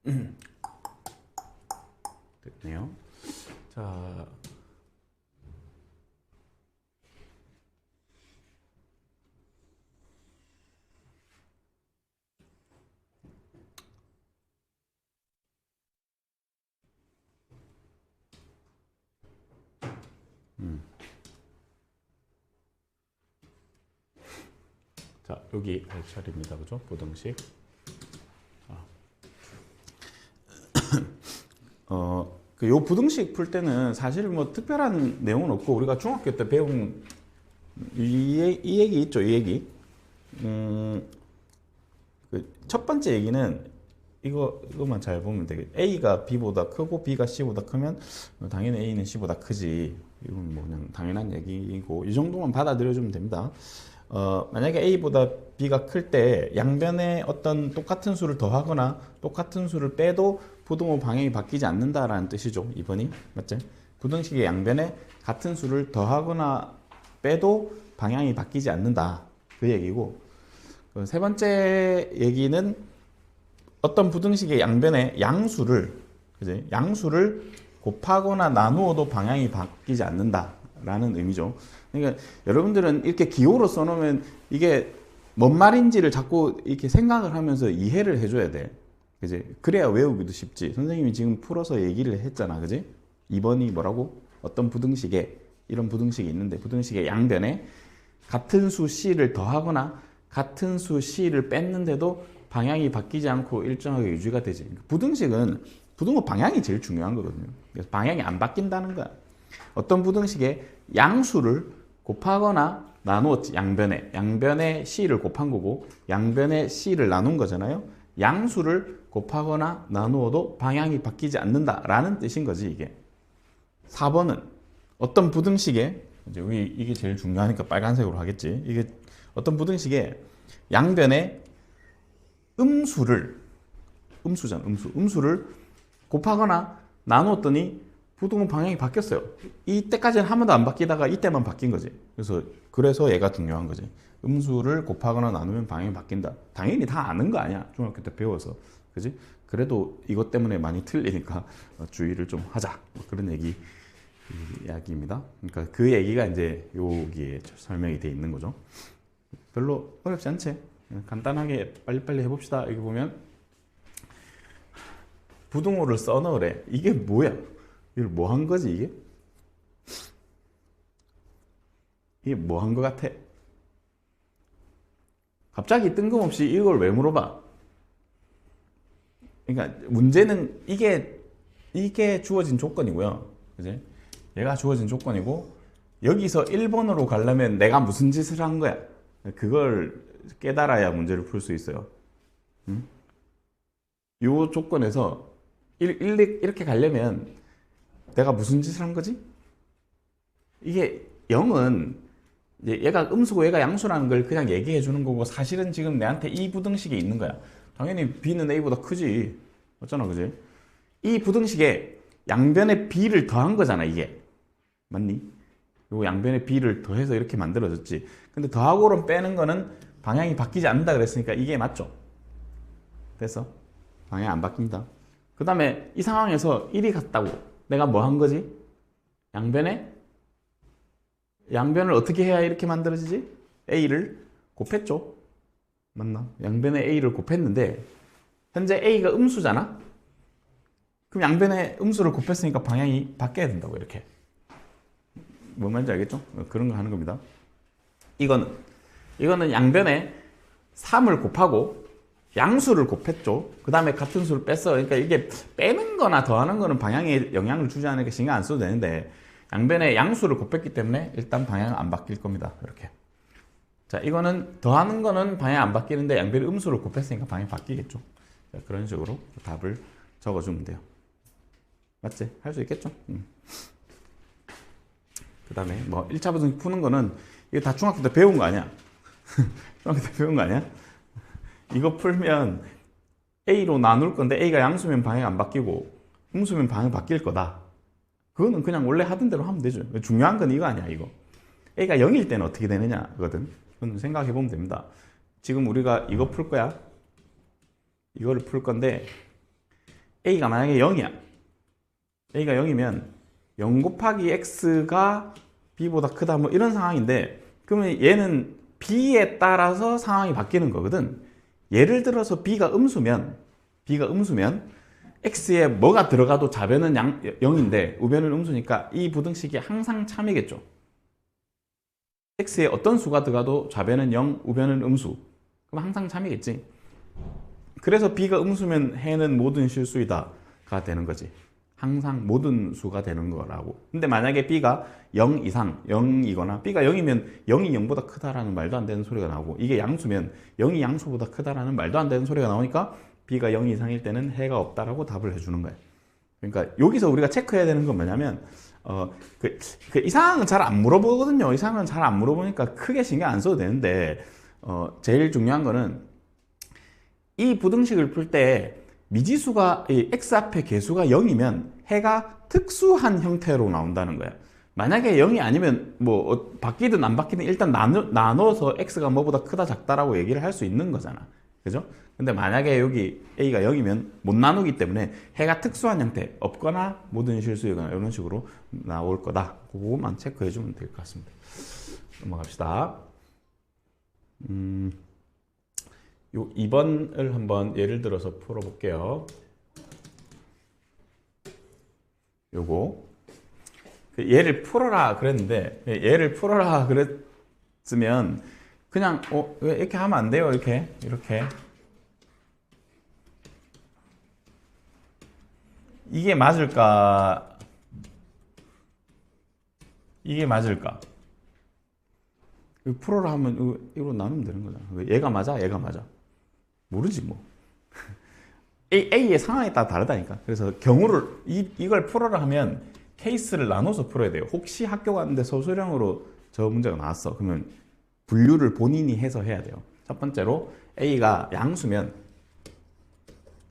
됐네요. 자, 자, 여기 할 차례입니다. 그죠? 부등식. 요 부등식 풀 때는 사실 뭐 특별한 내용은 없고 우리가 중학교 때 배운 이 얘기 있죠, 이 얘기. 그첫 번째 얘기는 이거만 잘 보면 되겠. A가 B보다 크고 B가 C보다 크면 당연히 A는 C보다 크지. 이건 뭐 그냥 당연한 얘기고 이 정도만 받아들여주면 됩니다. 만약에 A보다 B가 클 때 양변에 어떤 똑같은 수를 더하거나 똑같은 수를 빼도 부등호 방향이 바뀌지 않는다라는 뜻이죠. 2번이 맞죠? 부등식의 양변에 같은 수를 더하거나 빼도 방향이 바뀌지 않는다. 그 얘기고 세 번째 얘기는 어떤 부등식의 양변에 양수를 그지? 양수를 곱하거나 나누어도 방향이 바뀌지 않는다라는 의미죠. 그러니까 여러분들은 이렇게 기호로 써놓으면 이게 뭔 말인지를 자꾸 이렇게 생각을 하면서 이해를 해줘야 돼. 그지? 그래야 외우기도 쉽지. 선생님이 지금 풀어서 얘기를 했잖아. 그지? 2번이 뭐라고? 어떤 부등식에 이런 부등식이 있는데 부등식의 양변에 같은 수 C를 더하거나 같은 수 C를 뺐는데도 방향이 바뀌지 않고 일정하게 유지가 되지. 부등식은 부등호 방향이 제일 중요한 거거든요. 그래서 방향이 안 바뀐다는 거야. 어떤 부등식에 양수를 곱하거나 나누었지. 양변에 C를 곱한 거고 양변에 C를 나눈 거잖아요. 양수를 곱하거나 나누어도 방향이 바뀌지 않는다라는 뜻인 거지 이게. 4번은 어떤 부등식에 이제 이게 제일 중요하니까 빨간색으로 하겠지. 이게 어떤 부등식에 양변에 음수를 곱하거나 나누었더니 부등호 방향이 바뀌었어요. 이때까지는 한 번도 안 바뀌다가 이때만 바뀐 거지. 그래서 얘가 중요한 거지. 음수를 곱하거나 나누면 방향이 바뀐다. 당연히 다 아는 거 아니야. 중학교 때 배워서. 그지? 그래도 이것 때문에 많이 틀리니까 주의를 좀 하자. 뭐 그런 이야기입니다. 그러니까 그 얘기가 이제 여기에 설명이 돼 있는 거죠. 별로 어렵지 않지? 간단하게 빨리빨리 해봅시다. 여기 보면 부등호를 써넣으래. 이게 뭐야? 이걸 뭐 한 거지 이게? 이게 뭐 한 거 같아? 갑자기 뜬금없이 이걸 왜 물어봐? 그러니까 문제는 이게 주어진 조건이고요. 그지? 얘가 주어진 조건이고 여기서 1번으로 가려면 내가 무슨 짓을 한 거야? 그걸 깨달아야 문제를 풀 수 있어요. 응? 이 조건에서 이렇게 가려면 내가 무슨 짓을 한 거지? 이게 0은 얘가 음수고 얘가 양수라는 걸 그냥 얘기해 주는 거고 사실은 지금 내한테 이 부등식이 있는 거야. 당연히 B는 A보다 크지. 맞잖아, 그지? 이 부등식에 양변에 B를 더한 거잖아, 이게. 맞니? 요 양변에 B를 더해서 이렇게 만들어졌지. 근데 더하고로 빼는 거는 방향이 바뀌지 않는다 그랬으니까 이게 맞죠? 됐어? 방향 안 바뀐다. 그 다음에 이 상황에서 1이 같다고. 내가 뭐 한 거지? 양변을 어떻게 해야 이렇게 만들어지지? A를 곱했죠. 맞나? 양변에 A를 곱했는데 현재 A가 음수잖아? 그럼 양변에 음수를 곱했으니까 방향이 바뀌어야 된다고 이렇게. 뭔 말인지 알겠죠? 그런 거 하는 겁니다. 이거는 양변에 3을 곱하고 양수를 곱했죠. 그 다음에 같은 수를 뺐어. 그러니까 이게 빼는 거나 더하는 거는 방향에 영향을 주지 않으니까 신경 안 써도 되는데 양변에 양수를 곱했기 때문에 일단 방향은 안 바뀔 겁니다. 이렇게. 자, 이거는 더하는 거는 방향 안 바뀌는데 양변에 음수를 곱했으니까 방향이 바뀌겠죠. 자, 그런 식으로 답을 적어주면 돼요. 맞지? 할 수 있겠죠? 그 다음에 뭐 1차 부등식 푸는 거는 이거 다 중학교 때 배운 거 아니야? 중학교 때 배운 거 아니야? 이거 풀면 A로 나눌 건데 A가 양수면 방향 안 바뀌고 음수면 방향 바뀔 거다. 그거는 그냥 원래 하던 대로 하면 되죠. 중요한 건 이거 아니야, 이거. A가 0일 때는 어떻게 되느냐거든. 그건 생각해 보면 됩니다. 지금 우리가 이거 풀 거야. 이거를 풀 건데 A가 만약에 0이야. A가 0이면 0 곱하기 X가 B보다 크다 뭐 이런 상황인데, 그러면 얘는 B에 따라서 상황이 바뀌는 거거든. 예를 들어서 B가 음수면 X에 뭐가 들어가도 좌변은 0인데 우변은 음수니까 이 부등식이 항상 참이겠죠. X에 어떤 수가 들어가도 좌변은 0, 우변은 음수. 그럼 항상 참이겠지. 그래서 B가 음수면 해는 모든 실수이다가 되는 거지. 항상 모든 수가 되는 거라고. 근데 만약에 B가 0 이상, 0이거나 B가 0이면 0이 0보다 크다라는 말도 안 되는 소리가 나오고, 이게 양수면 0이 양수보다 크다라는 말도 안 되는 소리가 나오니까 B가 0 이상일 때는 해가 없다라고 답을 해주는 거예요. 그러니까 여기서 우리가 체크해야 되는 건 뭐냐면 이 상황은 잘 안 물어보거든요. 이 상황은 잘 안 물어보니까 크게 신경 안 써도 되는데, 제일 중요한 거는 이 부등식을 풀 때 미지수가 이 x 앞에 개수가 0이면 해가 특수한 형태로 나온다는 거야. 만약에 0이 아니면 뭐 바뀌든 안 바뀌든 일단 나눠서 x가 뭐보다 크다 작다라고 얘기를 할 수 있는 거잖아. 그죠? 근데 만약에 여기 a가 0이면 못 나누기 때문에 해가 특수한 형태, 없거나 모든 실수이거나 이런 식으로 나올 거다. 그거만 체크해 주면 될 것 같습니다. 넘어갑시다. 요 2번을 한번 예를 들어서 풀어볼게요. 요거 얘를 풀어라 그랬는데, 얘를 풀어라 그랬으면 그냥 왜 이렇게 하면 안 돼요? 이렇게 이게 맞을까? 이게 맞을까? 풀어라 하면 이거 나누면 되는 거잖아. 얘가 맞아? 얘가 맞아? 모르지 뭐. A의 상황에 따라 다르다니까. 그래서 경우를 이걸 풀어라 하면 케이스를 나눠서 풀어야 돼요. 혹시 학교 갔는데 서술형으로 저 문제가 나왔어. 그러면 분류를 본인이 해서 해야 돼요. 첫 번째로 A가 양수면,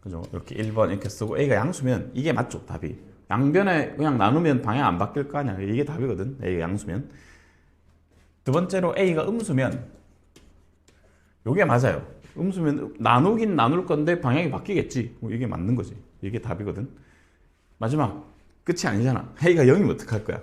그죠? 이렇게 1번 이렇게 쓰고 A가 양수면 이게 맞죠, 답이. 양변에 그냥 나누면 방향 안 바뀔 거 아니야. 이게 답이거든. A가 양수면. 두 번째로 A가 음수면 이게 맞아요. 음수면 나누긴 나눌 건데 방향이 바뀌겠지. 이게 맞는 거지. 이게 답이거든. 마지막 끝이 아니잖아. A가 0이면 어떡할 거야?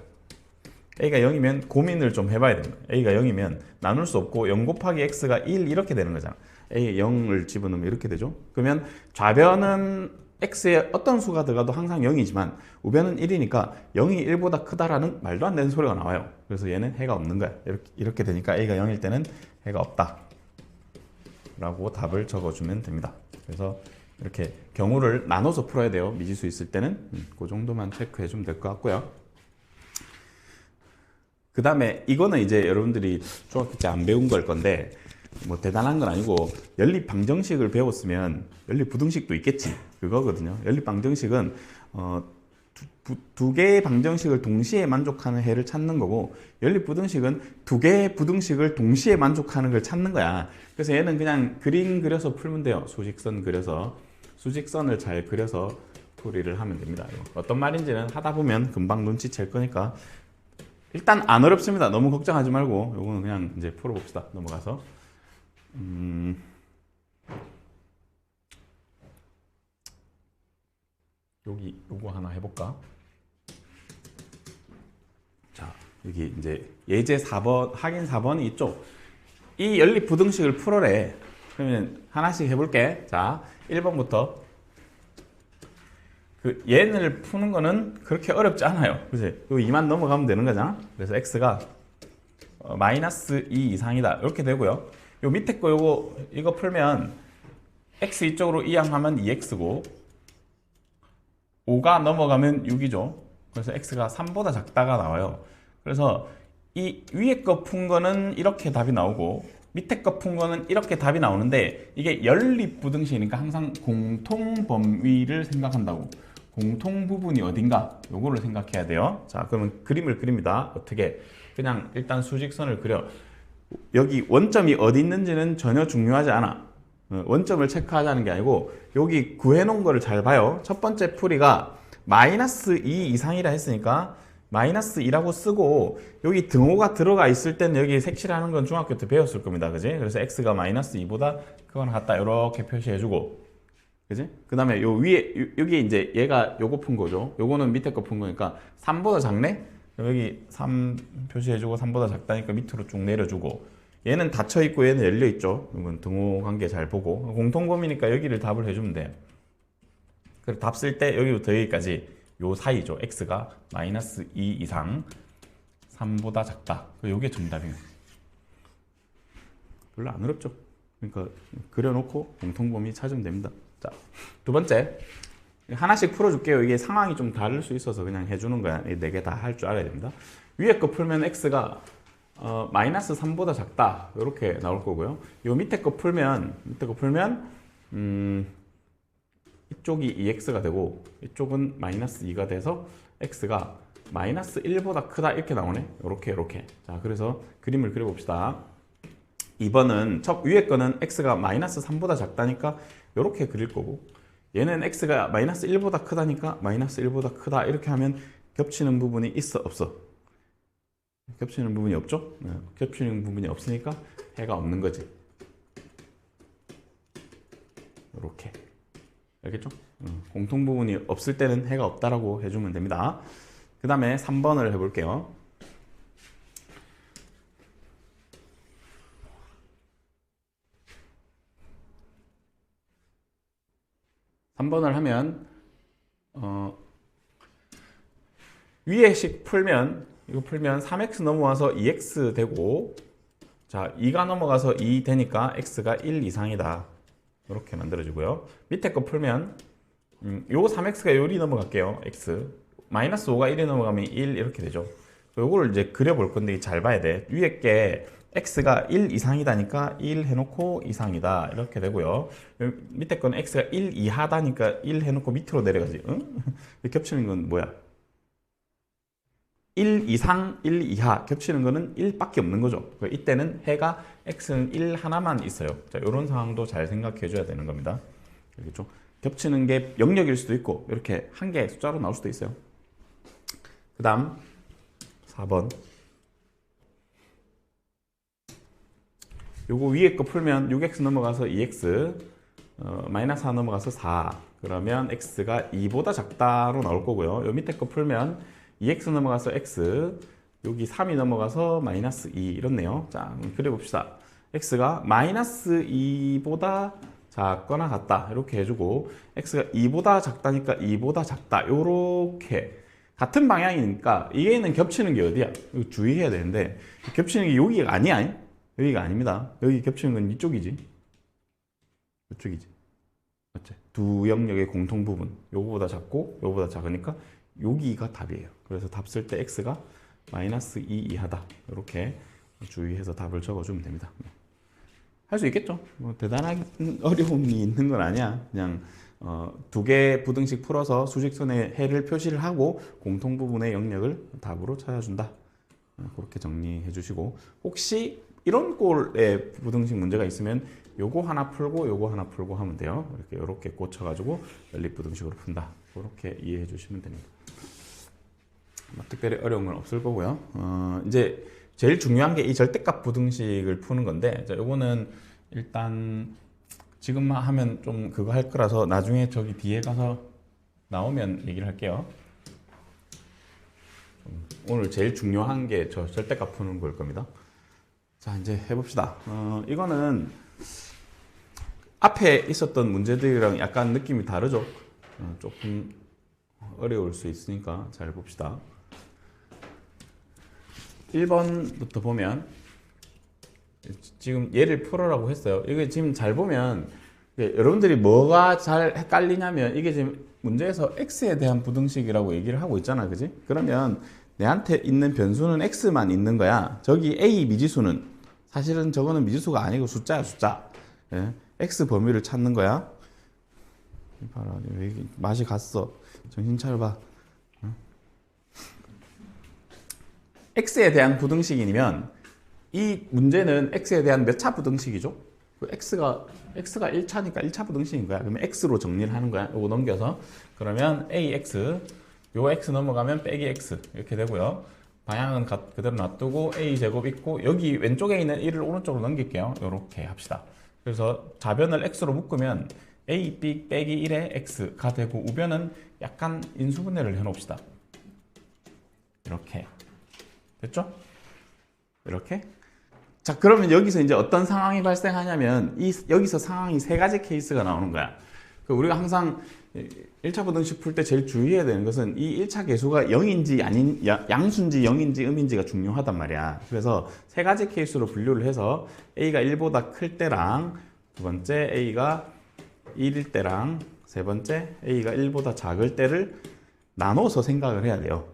A가 0이면 고민을 좀 해봐야 되는 거야. A가 0이면 나눌 수 없고 0 곱하기 X가 1 이렇게 되는 거잖아. A에 0을 집어넣으면 이렇게 되죠. 그러면 좌변은 X에 어떤 수가 들어가도 항상 0이지만 우변은 1이니까 0이 1보다 크다라는 말도 안 되는 소리가 나와요. 그래서 얘는 해가 없는 거야. 이렇게 되니까 A가 0일 때는 해가 없다 라고 답을 적어주면 됩니다. 그래서 이렇게 경우를 나눠서 풀어야 돼요. 미지수 있을 때는. 그 정도만 체크해 주면 될 것 같고요. 그 다음에 이거는 이제 여러분들이 중학교 때 안 배운 걸 건데 뭐 대단한 건 아니고, 연립 방정식을 배웠으면 연립 부등식도 있겠지, 그거거든요. 연립 방정식은 두 개의 방정식을 동시에 만족하는 해를 찾는 거고, 연립 부등식은 두 개의 부등식을 동시에 만족하는 걸 찾는 거야. 그래서 얘는 그냥 그림 그려서 풀면 돼요. 수직선 그려서, 수직선을 잘 그려서 풀이를 하면 됩니다. 어떤 말인지는 하다 보면 금방 눈치챌 거니까 일단 안 어렵습니다. 너무 걱정하지 말고 요거는 그냥 이제 풀어봅시다. 넘어가서 요거 하나 해볼까? 자, 여기 이제 예제 4번, 확인 4번이 있죠? 이 연립 부등식을 풀어래. 그러면 하나씩 해볼게. 자, 1번부터. 얘를 푸는 거는 그렇게 어렵지 않아요. 그치? 요 2만 넘어가면 되는 거잖아? 그래서 x가 마이너스 2 이상이다. 이렇게 되고요. 요 밑에 거 이거 풀면 x 이쪽으로 이항하면 2x고 5가 넘어가면 6이죠. 그래서 x가 3보다 작다가 나와요. 그래서 이 위에 거 푼 거는 이렇게 답이 나오고 밑에 거 푼 거는 이렇게 답이 나오는데, 이게 연립 부등식이니까 항상 공통 범위를 생각한다고. 공통 부분이 어딘가 요거를 생각해야 돼요. 자, 그러면 그림을 그립니다. 어떻게? 그냥 일단 수직선을 그려. 여기 원점이 어디 있는지는 전혀 중요하지 않아. 원점을 체크하자는 게 아니고 여기 구해놓은 거를 잘 봐요. 첫 번째 풀이가 마이너스 2 이상이라 했으니까 마이너스 2라고 쓰고, 여기 등호가 들어가 있을 때는 여기 색칠하는 건 중학교 때 배웠을 겁니다. 그지? 그래서 x가 마이너스 2보다 크거나 같다 이렇게 표시해주고, 그지? 그 다음에 요 위에, 여기 이제 얘가 요거 푼 거죠. 요거는 밑에 거 푼 거니까 3보다 작네? 그럼 여기 3 표시해주고 3보다 작다니까 밑으로 쭉 내려주고, 얘는 닫혀있고 얘는 열려있죠. 이건 등호 관계 잘 보고. 공통범위니까 여기를 답을 해주면 돼. 그리고 답 쓸 때 여기부터 여기까지 요 사이죠. x가 마이너스 2 이상 3보다 작다. 요게 정답이에요. 별로 안 어렵죠. 그러니까 그려놓고 공통범위 찾으면 됩니다. 자, 두 번째. 하나씩 풀어줄게요. 이게 상황이 좀 다를 수 있어서 그냥 해주는 거야. 네 개 다 할 줄 알아야 됩니다. 위에 거 풀면 x가 마이너스 3보다 작다. 이렇게 나올 거고요. 요 밑에 거 풀면 이쪽이 2x가 되고 이쪽은 마이너스 2가 돼서 x가 마이너스 1보다 크다 이렇게 나오네. 이렇게. 자, 그래서 그림을 그려봅시다. 2번은 첫 위에 거는 x가 마이너스 3보다 작다니까 이렇게 그릴 거고, 얘는 x가 마이너스 1보다 크다니까 마이너스 1보다 크다 이렇게 하면 겹치는 부분이 있어 없어? 겹치는 부분이 없죠? 네. 겹치는 부분이 없으니까 해가 없는 거지. 이렇게. 알겠죠? 공통 부분이 없을 때는 해가 없다라고 해주면 됩니다. 그 다음에 3번을 해볼게요. 3번을 하면 위에식 풀면 이거 풀면 3x 넘어와서 2x 되고, 자 2가 넘어가서 2 되니까 x가 1 이상이다. 이렇게 만들어지고요. 밑에 거 풀면 요거 3x가 요리 넘어갈게요. x 마이너스 5가 1이 넘어가면 1 이렇게 되죠. 요거를 이제 그려볼 건데 잘 봐야 돼. 위에 게 x가 1 이상이다니까 1 해놓고 이상이다 이렇게 되고요. 밑에 거는 x가 1 이하다니까 1 해놓고 밑으로 내려가지. 응? 겹치는 건 뭐야? 1 이상 1 이하 겹치는 거는 1밖에 없는 거죠. 이때는 해가 x는 1 하나만 있어요. 자, 이런 상황도 잘 생각해 줘야 되는 겁니다. 알겠죠? 겹치는 게 영역일 수도 있고 이렇게 한 개 숫자로 나올 수도 있어요. 그 다음 4번. 요거 위에 거 풀면 6x 넘어가서 2x, 마이너스 4 넘어가서 4. 그러면 x가 2보다 작다로 나올 거고요. 요 밑에 거 풀면 2x 넘어가서 x, 여기 3이 넘어가서 마이너스 2 이렇네요. 자, 그려봅시다. x가 마이너스 2보다 작거나 같다 이렇게 해주고, x가 2보다 작다니까 2보다 작다 요렇게 같은 방향이니까 얘는 겹치는 게 어디야? 이거 주의해야 되는데 겹치는 게 여기가 아니야. 여기가 아닙니다. 여기 겹치는 건 이쪽이지. 이쪽이지. 맞지? 두 영역의 공통 부분. 요거보다 작고 요거보다 작으니까 여기가 답이에요. 그래서 답 쓸 때 x가 마이너스 2 이하다. 이렇게 주의해서 답을 적어주면 됩니다. 할 수 있겠죠? 뭐 대단한 어려움이 있는 건 아니야. 그냥 두 개 부등식 풀어서 수직선에 해를 표시를 하고 공통 부분의 영역을 답으로 찾아준다. 그렇게 정리해 주시고, 혹시 이런 꼴의 부등식 문제가 있으면 요거 하나 풀고 요거 하나 풀고 하면 돼요. 이렇게 꽂혀가지고 연립부등식으로 푼다. 그렇게 이해해 주시면 됩니다. 특별히 어려운 건 없을 거고요. 이제 제일 중요한 게 이 절대값 부등식을 푸는 건데, 요거는 일단 지금만 하면 좀 그거 할 거라서 나중에 저기 뒤에 가서 나오면 얘기를 할게요. 오늘 제일 중요한 게 저 절대값 푸는 걸 겁니다. 자, 이제 해봅시다. 이거는 앞에 있었던 문제들이랑 약간 느낌이 다르죠? 조금 어려울 수 있으니까 잘 봅시다. 1번부터 보면 지금 얘를 풀어라고 했어요. 이게 지금 잘 보면 여러분들이 뭐가 잘 헷갈리냐면 이게 지금 문제에서 x에 대한 부등식이라고 얘기를 하고 있잖아, 그지? 그러면 내한테 있는 변수는 x만 있는 거야. 저기 a 미지수는 사실은 저거는 미지수가 아니고 숫자야, 숫자. 예? x 범위를 찾는 거야. 봐라, 왜 맛이 갔어? 정신 차려봐. x에 대한 부등식이면 이 문제는 x에 대한 몇 차 부등식이죠? x가 1차니까 1차 부등식인 거야. 그러면 x로 정리를 하는 거야. 요거 넘겨서. 그러면 ax, 요 x 넘어가면 빼기 x 이렇게 되고요. 방향은 그대로 놔두고 a제곱 있고, 여기 왼쪽에 있는 1을 오른쪽으로 넘길게요. 요렇게 합시다. 그래서 좌변을 x로 묶으면 a 빼기 1의 x가 되고 우변은 약간 인수분해를 해놓읍시다. 이렇게 됐죠? 이렇게. 자, 그러면 여기서 이제 어떤 상황이 발생하냐면 여기서 상황이 세 가지 케이스가 나오는 거야. 우리가 항상 1차 부등식 풀 때 제일 주의해야 되는 것은 이 1차 계수가 0인지 아닌 양수인지 0인지 음인지가 중요하단 말이야. 그래서 세 가지 케이스로 분류를 해서 a가 1보다 클 때랑 두 번째 a가 1일 때랑 세 번째 a가 1보다 작을 때를 나눠서 생각을 해야 돼요.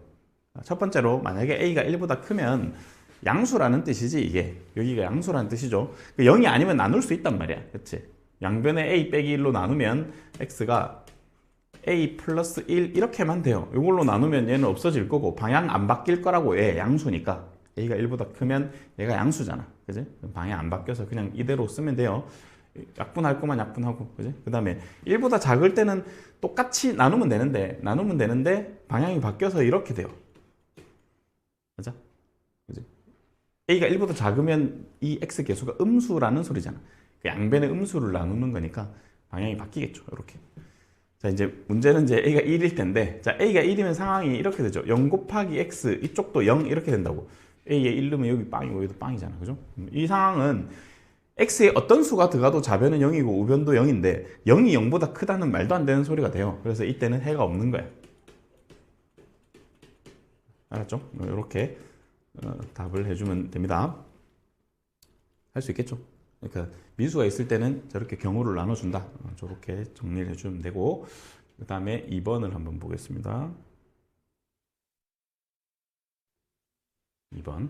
첫 번째로 만약에 a가 1보다 크면 양수라는 뜻이지 이게. 여기가 양수라는 뜻이죠. 0이 아니면 나눌 수 있단 말이야. 그치? 양변에 a 빼기 1로 나누면 x가 a 플러스 1 이렇게만 돼요. 이걸로 나누면 얘는 없어질 거고 방향 안 바뀔 거라고. 얘 양수니까 a가 1보다 크면 얘가 양수잖아. 그지? 방향 안 바뀌어서 그냥 이대로 쓰면 돼요. 약분할 거만 약분하고. 그지? 그 다음에 1보다 작을 때는 똑같이 나누면 되는데 방향이 바뀌어서 이렇게 돼요. 맞아? 그지? a가 1보다 작으면 이 x 계수가 음수라는 소리잖아. 양변의 음수를 나누는 거니까 방향이 바뀌겠죠. 이렇게. 자, 이제 문제는 이제 a가 1일 텐데, 자, a가 1이면 상황이 이렇게 되죠. 0 곱하기 x, 이쪽도 0 이렇게 된다고. a에 1 넣으면 여기 빵이고 여기도 빵이잖아. 그죠? 이 상황은 x에 어떤 수가 들어가도 좌변은 0이고 우변도 0인데 0이 0보다 크다는 말도 안 되는 소리가 돼요. 그래서 이때는 해가 없는 거야. 알았죠? 이렇게 답을 해주면 됩니다. 할 수 있겠죠? 그러니까 미수가 있을 때는 저렇게 경우를 나눠준다. 저렇게 정리를 해주면 되고, 그 다음에 2번을 한번 보겠습니다. 2번.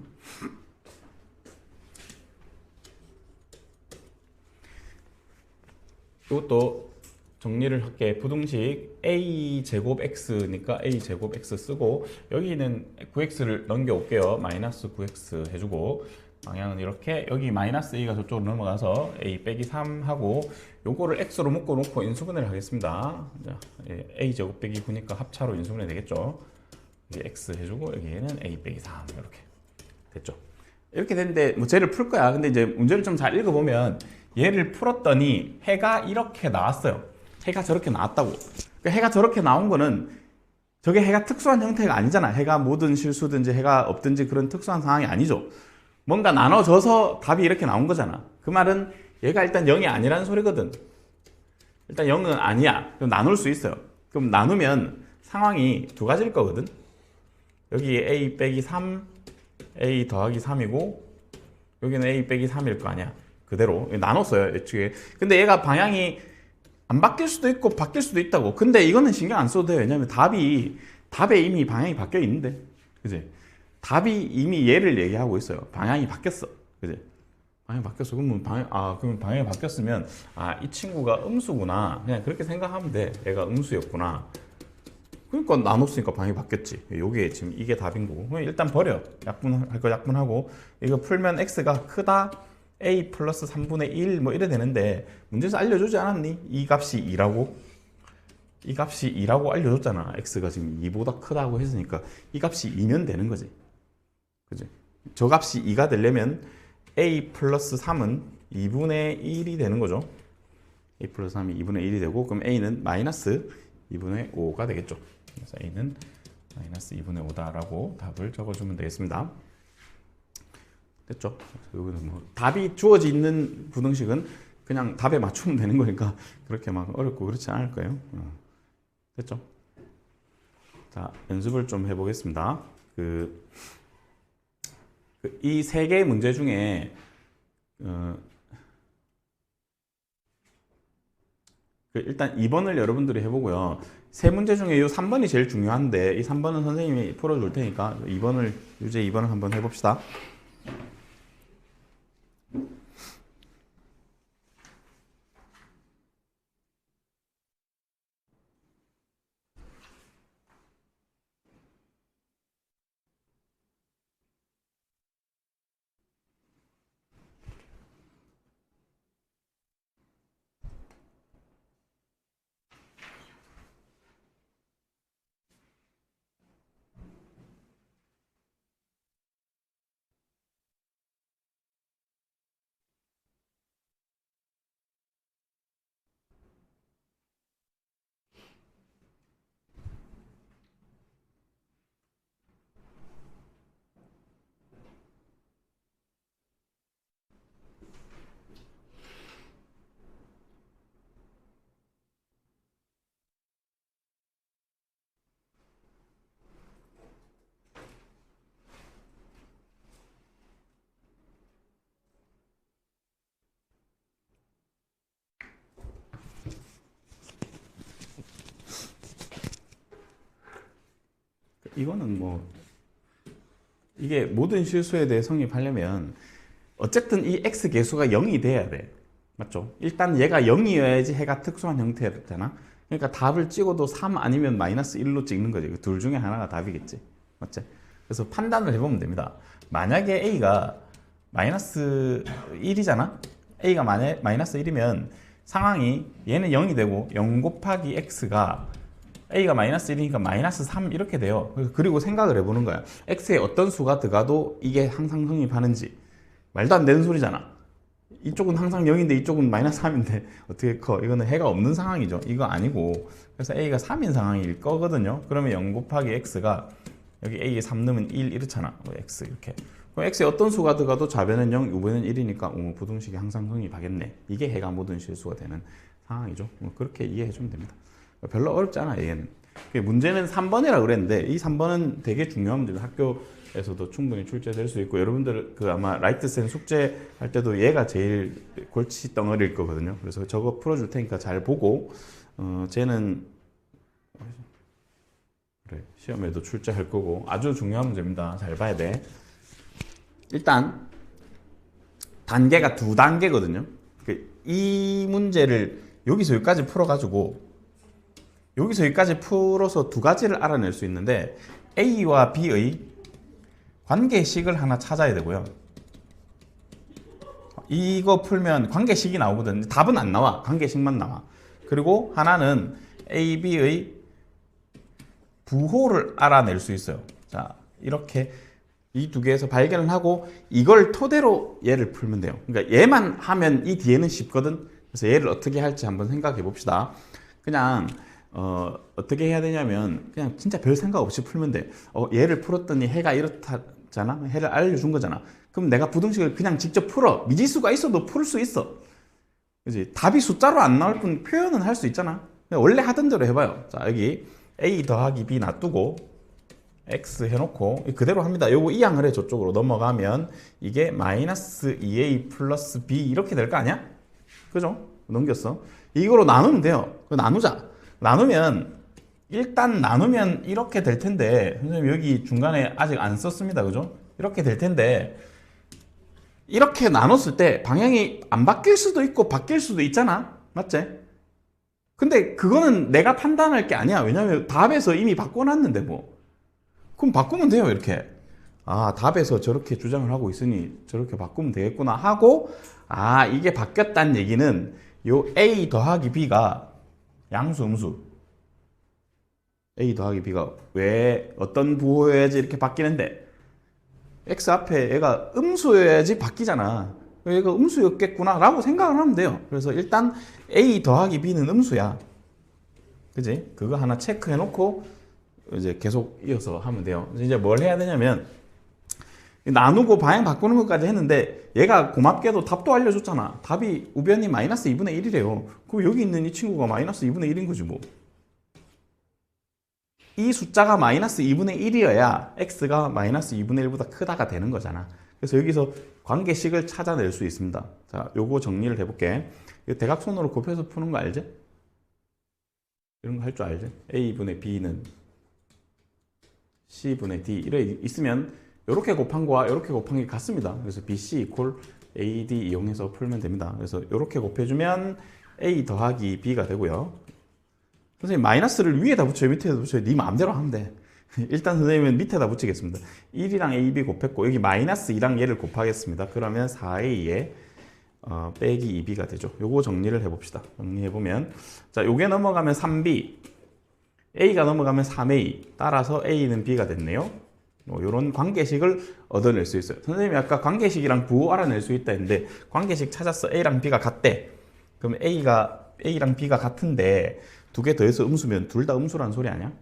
이것도 정리를 할게. 부등식 a제곱 x니까 a제곱 x 쓰고, 여기는 9x를 넘겨올게요. 마이너스 9x 해주고, 방향은 이렇게, 여기 마이너스 a가 저쪽으로 넘어가서 a 빼기 3 하고, 요거를 x로 묶어놓고 인수분해를 하겠습니다. 자, a제곱 빼기 9니까 합차로 인수분해 되겠죠. 여기 x 해주고 여기에는 a 빼기 3 이렇게 됐죠. 이렇게 됐는데 뭐 쟤를 풀 거야. 근데 이제 문제를 좀 잘 읽어보면 얘를 풀었더니 해가 이렇게 나왔어요. 해가 저렇게 나왔다고. 그러니까 해가 저렇게 나온 거는 저게 해가 특수한 형태가 아니잖아. 해가 뭐든 실수든지 해가 없든지 그런 특수한 상황이 아니죠. 뭔가 나눠져서 답이 이렇게 나온 거잖아. 그 말은 얘가 일단 0이 아니라는 소리거든. 일단 0은 아니야. 그럼 나눌 수 있어요. 그럼 나누면 상황이 두 가지일 거거든. 여기 a 빼기 3, a 더하기 3이고 여기는 a 빼기 3일 거 아니야. 그대로 나눴어요. 애초에. 근데 얘가 방향이 안 바뀔 수도 있고 바뀔 수도 있다고. 근데 이거는 신경 안 써도 돼요. 왜냐면 답에 이미 방향이 바뀌어 있는데. 그지? 답이 이미 얘를 얘기하고 있어요. 방향이 바뀌었어. 그지? 방향이 바뀌었어. 그러면 그러면 방향이 바뀌었으면, 이 친구가 음수구나. 그냥 그렇게 생각하면 돼. 얘가 음수였구나. 그러니까 나눴으니까 방향이 바뀌었지. 요게 지금 이게 답인 거고. 일단 버려. 약분할 거 약분하고. 이거 풀면 x가 크다. a 플러스 3분의 1 뭐 이래 되는데, 문제에서 알려주지 않았니? 이 값이 2라고? 이 값이 2라고 알려줬잖아. x가 지금 2보다 크다고 했으니까 이 값이 2면 되는 거지. 그지? 저 값이 2가 되려면 a 플러스 3은 2분의 1이 되는 거죠. a 플러스 3이 2분의 1이 되고, 그럼 a는 마이너스 2분의 5가 되겠죠. 그래서 a는 마이너스 2분의 5다라고 답을 적어주면 되겠습니다. 됐죠? 여기는 뭐 답이 주어져 있는 부등식은 그냥 답에 맞추면 되는 거니까 그렇게 막 어렵고 그렇지 않을 거예요. 됐죠? 자, 연습을 좀 해보겠습니다. 이 세 개의 문제 중에 일단 2번을 여러분들이 해보고요. 세 문제 중에 이 3번이 제일 중요한데 이 3번은 선생님이 풀어줄 테니까 유제 2번을 한번 해봅시다. 이거는 뭐 이게 모든 실수에 대해 성립하려면 어쨌든 이 x 계수가 0이 돼야 돼. 맞죠? 일단 얘가 0이어야지 해가 특수한 형태잖아. 그러니까 답을 찍어도 3 아니면 마이너스 1로 찍는 거지. 그 둘 중에 하나가 답이겠지. 맞지? 그래서 판단을 해보면 됩니다. 만약에 a가 마이너스 1이잖아? a가 만약 마이너스 1이면 상황이 얘는 0이 되고 0 곱하기 x가 a가 마이너스 1이니까 마이너스 3 이렇게 돼요. 그리고 생각을 해보는 거야. x에 어떤 수가 들어가도 이게 항상 성립하는지. 말도 안 되는 소리잖아. 이쪽은 항상 0인데 이쪽은 마이너스 3인데 어떻게 커? 이거는 해가 없는 상황이죠. 이거 아니고. 그래서 a가 3인 상황일 거거든요. 그러면 0 곱하기 x가 여기 a에 3 넣으면 1 이렇잖아. x 이렇게. 그럼 x에 어떤 수가 들어가도 좌변은 0, 우변은 1이니까 부등식이 항상 성립하겠네. 이게 해가 모든 실수가 되는 상황이죠. 그렇게 이해해 주면 됩니다. 별로 어렵지 않아, 얘는. 문제는 3번이라 그랬는데 이 3번은 되게 중요한 문제입니다. 학교에서도 충분히 출제될 수 있고 여러분들 그 아마 라이트센 숙제 할 때도 얘가 제일 골치 덩어리일 거거든요. 그래서 저거 풀어줄 테니까 잘 보고 쟤는 그래, 시험에도 출제할 거고 아주 중요한 문제입니다. 잘 봐야 돼. 일단 단계가 2단계거든요. 이 문제를 여기서 여기까지 풀어가지고 여기서 여기까지 풀어서 두 가지를 알아낼 수 있는데 A와 B의 관계식을 하나 찾아야 되고요. 이거 풀면 관계식이 나오거든. 답은 안 나와. 관계식만 나와. 그리고 하나는 A, B의 부호를 알아낼 수 있어요. 자, 이렇게 이 두 개에서 발견을 하고 이걸 토대로 얘를 풀면 돼요. 그러니까 얘만 하면 이 뒤에는 쉽거든. 그래서 얘를 어떻게 할지 한번 생각해 봅시다. 그냥 어떻게 해야 되냐면 그냥 진짜 별 생각 없이 풀면 돼. 얘를 풀었더니 해가 이렇다잖아. 해를 알려준 거잖아. 그럼 내가 부등식을 그냥 직접 풀어. 미지수가 있어도 풀 수 있어. 그지? 답이 숫자로 안 나올 뿐 표현은 할 수 있잖아. 원래 하던 대로 해봐요. 자, 여기 a 더하기 b 놔두고 x 해놓고 그대로 합니다. 요거 이항을 해. 저쪽으로 넘어가면 이게 마이너스 2a 플러스 b 이렇게 될 거 아니야? 그죠? 넘겼어. 이거로 나누면 돼요. 나누자. 나누면 일단 나누면 이렇게 될 텐데 선생님 여기 중간에 아직 안 썼습니다. 그죠? 이렇게 될 텐데 이렇게 나눴을 때 방향이 안 바뀔 수도 있고 바뀔 수도 있잖아. 맞지? 근데 그거는 내가 판단할 게 아니야. 왜냐면 답에서 이미 바꿔놨는데 뭐. 그럼 바꾸면 돼요. 이렇게. 아, 답에서 저렇게 주장을 하고 있으니 저렇게 바꾸면 되겠구나 하고 아, 이게 바뀌었다는 얘기는 요 A 더하기 B가 양수, 음수. A 더하기 B가 왜 어떤 부호여야지 이렇게 바뀌는데 X 앞에 얘가 음수여야지 바뀌잖아. 얘가 음수였겠구나 라고 생각을 하면 돼요. 그래서 일단 A 더하기 B는 음수야. 그지? 그거 하나 체크해 놓고 이제 계속 이어서 하면 돼요. 이제 뭘 해야 되냐면 나누고 방향 바꾸는 것까지 했는데 얘가 고맙게도 답도 알려줬잖아. 답이 우변이 마이너스 2분의 1이래요. 그럼 여기 있는 이 친구가 마이너스 2분의 1인 거지 뭐. 이 숫자가 마이너스 2분의 1이어야 x가 마이너스 2분의 1보다 크다가 되는 거잖아. 그래서 여기서 관계식을 찾아낼 수 있습니다. 자, 요거 정리를 해볼게. 이거 대각선으로 곱해서 푸는 거 알지? 이런 거 할 줄 알지? a분의 b는 c분의 d 이래 있으면 이렇게 곱한 거와 이렇게 곱한 게 같습니다. 그래서 BC 이퀄 AD 이용해서 풀면 됩니다. 그래서 이렇게 곱해주면 A 더하기 B가 되고요. 선생님 마이너스를 위에다 붙여요? 밑에다 붙여요? 네 마음대로 하면 돼. 일단 선생님은 밑에다 붙이겠습니다. 1이랑 AB 곱했고 여기 마이너스 2랑 얘를 곱하겠습니다. 그러면 4A에 빼기 2B가 되죠. 요거 정리를 해봅시다. 정리해보면 자, 요게 넘어가면 3B A가 넘어가면 3A 따라서 A는 B가 됐네요. 이런 관계식을 얻어낼 수 있어요. 선생님이 아까 관계식이랑 부호 알아낼 수 있다 했는데 관계식 찾았어. A랑 B가 같대. 그럼 A랑 B가 같은데 두 개 더해서 음수면 둘 다 음수라는 소리 아니야?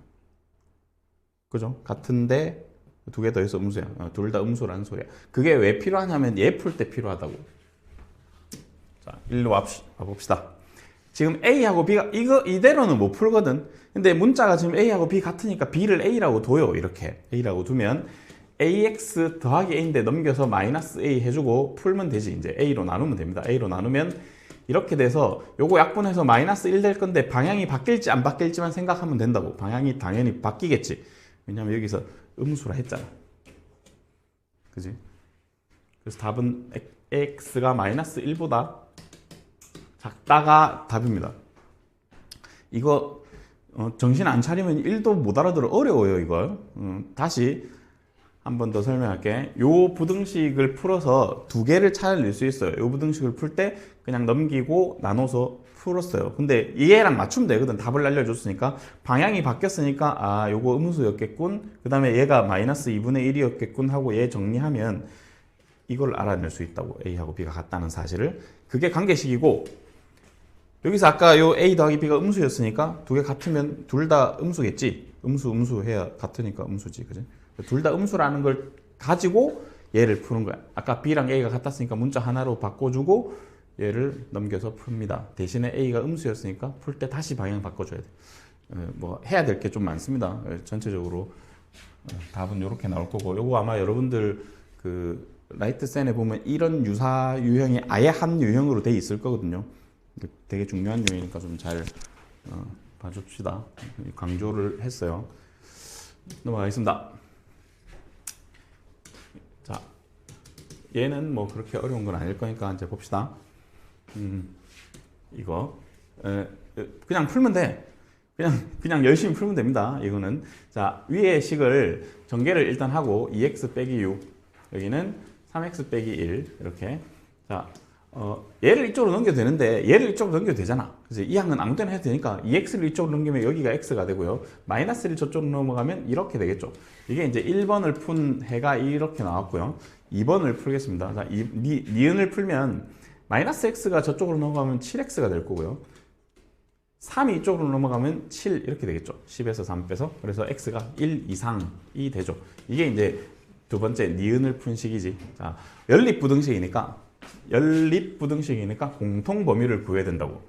그죠? 같은데 두 개 더해서 음수야. 둘 다 음수라는 소리야. 그게 왜 필요하냐면 얘 풀 때 필요하다고. 자, 일로 와봅시다. 지금 A하고 B가 이대로는 못 풀거든. 근데 문자가 지금 A하고 B 같으니까 B를 A라고 둬요. 이렇게 A라고 두면 AX 더하기 A인데 넘겨서 마이너스 A 해주고 풀면 되지. 이제 A로 나누면 됩니다. A로 나누면 이렇게 돼서 요거 약분해서 마이너스 1 될 건데 방향이 바뀔지 안 바뀔지만 생각하면 된다고. 방향이 당연히 바뀌겠지. 왜냐면 여기서 음수라 했잖아. 그지? 그래서 답은 x가 마이너스 1보다 작다가 답입니다. 이거 정신 안 차리면 1도 못 알아들어. 어려워요 이거. 다시 한 번 더 설명할게. 요 부등식을 풀어서 두 개를 찾아낼 수 있어요. 요 부등식을 풀 때 그냥 넘기고 나눠서 풀었어요. 근데 얘랑 맞추면 되거든. 답을 알려줬으니까. 방향이 바뀌었으니까 아 요거 음수였겠군. 그 다음에 얘가 마이너스 2분의 1이었겠군 하고 얘 정리하면 이걸 알아낼 수 있다고. A하고 B가 같다는 사실을. 그게 관계식이고, 여기서 아까 요 A 더하기 B가 음수였으니까 두 개 같으면 둘 다 음수겠지. 음수 해야 같으니까 음수지. 그지? 둘 다 음수라는 걸 가지고 얘를 푸는 거야. 아까 B랑 A가 같았으니까 문자 하나로 바꿔주고 얘를 넘겨서 풉니다. 대신에 A가 음수였으니까 풀 때 다시 방향 바꿔줘야 돼. 뭐 해야 될 게 좀 많습니다. 전체적으로 답은 이렇게 나올 거고, 요거 아마 여러분들 그 라이트 센에 보면 이런 유형이 아예 한 유형으로 돼 있을 거거든요. 되게 중요한 유형이니까 좀 잘 봐줍시다. 강조를 했어요. 넘어가겠습니다. 자, 얘는 뭐 그렇게 어려운 건 아닐 거니까 이제 봅시다. 이거 그냥 풀면 돼. 그냥 열심히 풀면 됩니다. 이거는 자, 위의 식을 전개를 일단 하고 2x 빼기 6, 여기는 3x 빼기 1 이렇게. 자, 얘를 이쪽으로 넘겨도 되는데 얘를 이쪽으로 넘겨도 되잖아. 그래서 이 항은 아무 때나 해도 되니까 2x를 이쪽으로 넘기면 여기가 x가 되고요. 마이너스를 저쪽으로 넘어가면 이렇게 되겠죠. 이게 이제 1번을 푼 해가 이렇게 나왔고요. 2번을 풀겠습니다. 자, 니은을 풀면 마이너스 x가 저쪽으로 넘어가면 7x가 될 거고요. 3이 이쪽으로 넘어가면 7 이렇게 되겠죠. 10에서 3 빼서. 그래서 x가 1 이상이 되죠. 이게 이제 두 번째 니은을 푼 식이지. 자, 연립부등식이니까 공통 범위를 구해야 된다고.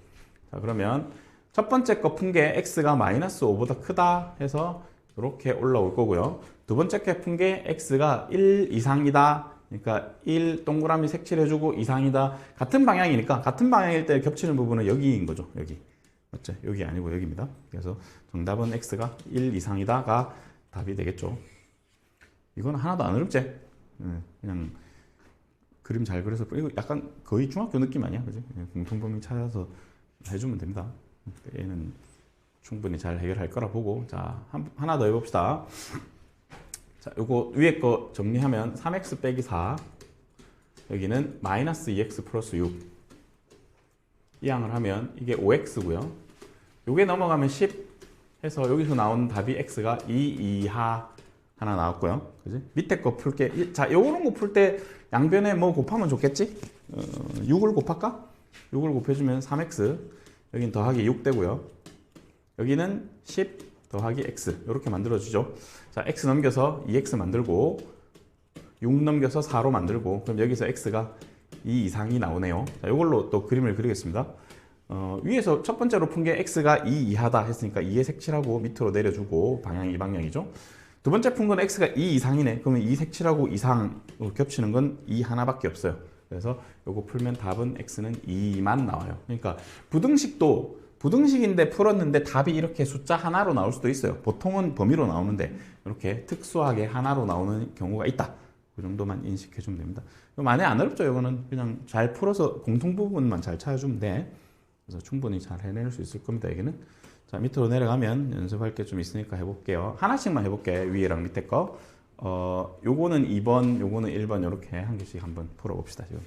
자, 그러면 첫 번째 거 푼 게 x가 마이너스 5보다 크다 해서 이렇게 올라올 거고요. 두 번째 거 푼 게 x가 1 이상이다. 그러니까 1 동그라미 색칠해주고 이상이다. 같은 방향이니까 같은 방향일 때 겹치는 부분은 여기인 거죠. 여기. 맞죠? 여기 아니고 여기입니다. 그래서 정답은 x가 1 이상이다가 답이 되겠죠. 이건 하나도 안 어렵지? 그냥 그림 잘 그려서 이거 약간 거의 중학교 느낌 아니야? 그지? 공통범위 찾아서 해주면 됩니다. 얘는 충분히 잘 해결할 거라 보고. 자, 하나 더 해봅시다. 자, 요거 위에 거 정리하면 3x 빼기 4, 여기는 마이너스 2x 플러스 6 이 항을 하면 이게 5x고요. 요게 넘어가면 10 해서 여기서 나온 답이 x가 2 이하 하나 나왔고요. 그지? 밑에 거 풀게. 자, 요런 거 풀 때 양변에 뭐 곱하면 좋겠지? 6을 곱할까? 6을 곱해주면 3x, 여긴 더하기 6 되고요. 여기는 10 더하기 x 이렇게 만들어주죠. 자, x 넘겨서 2x 만들고 6 넘겨서 4로 만들고, 그럼 여기서 x가 2 이상이 나오네요. 자, 이걸로 또 그림을 그리겠습니다. 위에서 첫 번째로 푼 게 x가 2 이하다 했으니까 2에 색칠하고 밑으로 내려주고 방향이 이 방향이죠. 두 번째 푼 건 x가 2 이상이네. 그러면 2 색칠하고 이상으로 겹치는 건 2 하나밖에 없어요. 그래서 요거 풀면 답은 x는 2만 나와요. 그러니까 부등식인데 풀었는데 답이 이렇게 숫자 하나로 나올 수도 있어요. 보통은 범위로 나오는데 이렇게 특수하게 하나로 나오는 경우가 있다. 그 정도만 인식해 주면 됩니다. 많이 안 어렵죠. 이거는 그냥 잘 풀어서 공통 부분만 잘 찾아주면 돼. 그래서 충분히 잘 해낼 수 있을 겁니다. 여기는. 자, 밑으로 내려가면 연습할 게 좀 있으니까 해볼게요. 하나씩만 해볼게. 위에랑 밑에 거. 요거는 2번, 요거는 1번 이렇게 한 개씩 한번 풀어봅시다. 지금.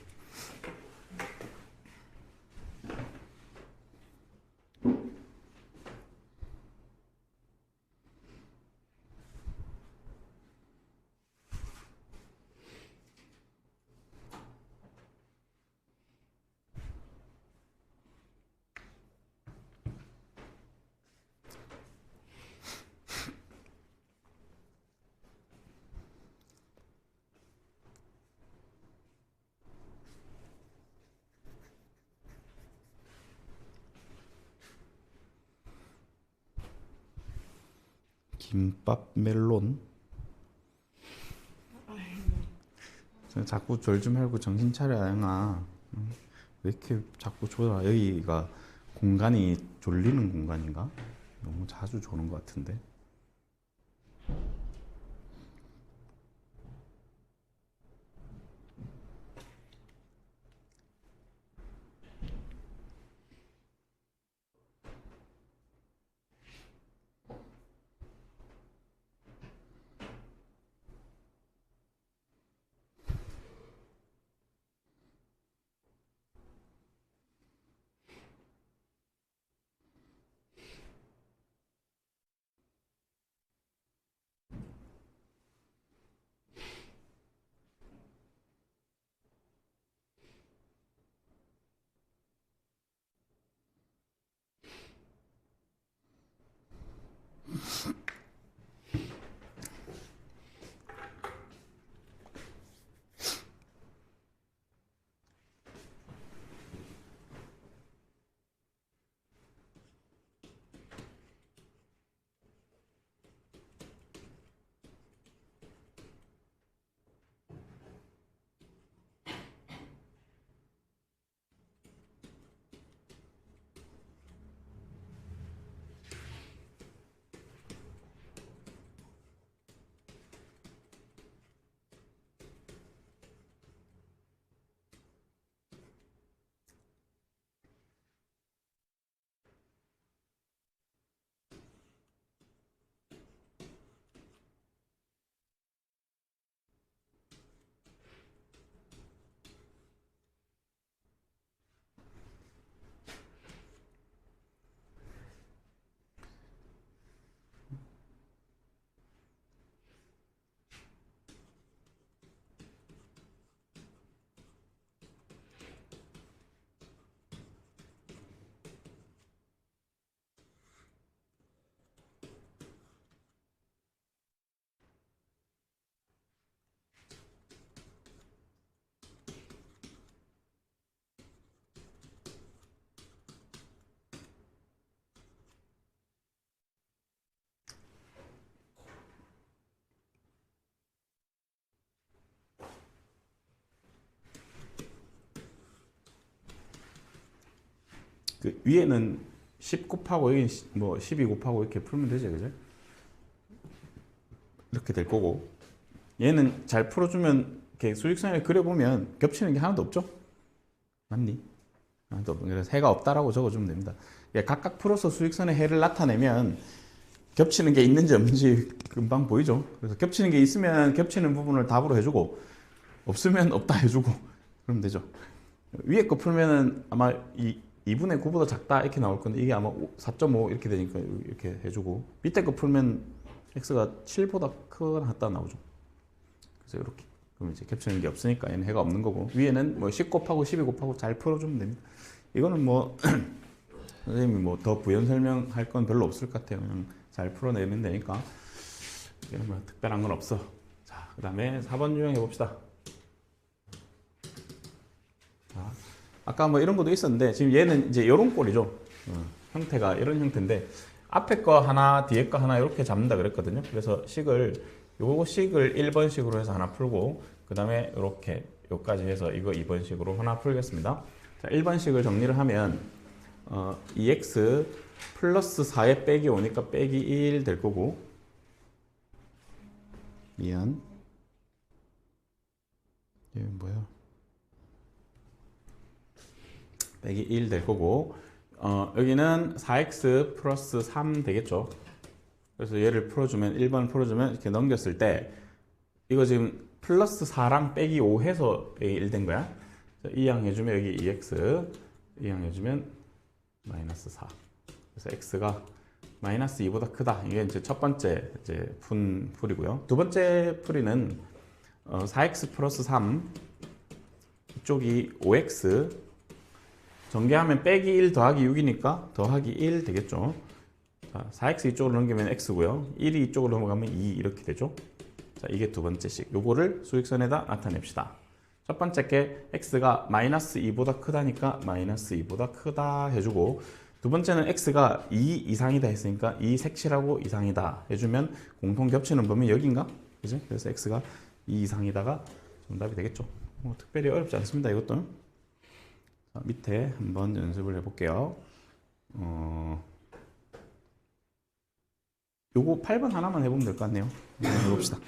김밥 멜론. 자꾸 졸지 말고 정신 차려, 아영아. 왜 이렇게 자꾸 졸아? 여기가 공간이 졸리는 공간인가? 너무 자주 조는 것 같은데. 그 위에는 10 곱하고 여기 뭐 12 곱하고 이렇게 풀면 되지, 그죠? 이렇게 될 거고, 얘는 잘 풀어주면 이렇게 수직선을 그려보면 겹치는 게 하나도 없죠? 맞니? 하나도 없고, 그래서 해가 없다라고 적어주면 됩니다. 각각 풀어서 수직선의 해를 나타내면 겹치는 게 있는지 없는지 금방 보이죠? 그래서 겹치는 게 있으면 겹치는 부분을 답으로 해주고, 없으면 없다 해주고, 그러면 되죠. 위에 거 풀면은 아마 2분의 9보다 작다 이렇게 나올 건데, 이게 아마 4.5 이렇게 되니까 이렇게 해주고, 밑에 거 풀면 x가 7보다 크거나 같다 나오죠. 그래서 이렇게. 그럼 이제 겹치는 게 없으니까 얘는 해가 없는 거고, 위에는 뭐 10 곱하고 12 곱하고 잘 풀어주면 됩니다. 이거는 뭐 선생님이 뭐 더 부연 설명할 건 별로 없을 것 같아요. 그냥 잘 풀어내면 되니까. 이거는 뭐 특별한 건 없어. 자, 그 다음에 4번 유형 해봅시다. 자, 아까 뭐 이런 것도 있었는데, 지금 얘는 이제 이런 꼴이죠. 형태가 이런 형태인데, 앞에 거 하나, 뒤에 거 하나 이렇게 잡는다 그랬거든요. 그래서 요거 식을 1번식으로 해서 하나 풀고, 그 다음에 이렇게 요까지 해서 이거 2번식으로 하나 풀겠습니다. 자, 1번식을 정리를 하면 2x 플러스 4에 빼기 오니까 빼기 1 될 거고, 미안, 얘는 뭐야? 빼기 1 될 거고, 여기는 4x 플러스 3 되겠죠. 그래서 얘를 풀어주면, 1번 풀어주면 이렇게 넘겼을 때, 이거 지금 플러스 4랑 빼기 5 해서 빼기 1 된 거야. 이항 해주면 여기 2x, 이항 해주면 마이너스 4. 그래서 x가 마이너스 2보다 크다. 이게 이제 첫 번째 이제 풀이고요. 두 번째 풀이는 4x 플러스 3, 이쪽이 5x, 전개하면 빼기 1 더하기 6이니까 더하기 1 되겠죠. 자, 4x 이쪽으로 넘기면 x고요. 1이 이쪽으로 넘어가면 2 이렇게 되죠. 자, 이게 두 번째식. 요거를 수직선에다 나타냅시다. 첫 번째 게 x가 마이너스 2보다 크다니까 마이너스 2보다 크다 해주고, 두 번째는 x가 2 이상이다 했으니까 2 색칠하고 이상이다 해주면 공통 겹치는 범위 여기인가? 그죠? 그래서 x가 2 이상이다가 정답이 되겠죠. 뭐 특별히 어렵지 않습니다, 이것도. 자, 밑에 한번 연습을 해볼게요. 요거 8번 하나만 해보면 될 것 같네요. 해봅시다.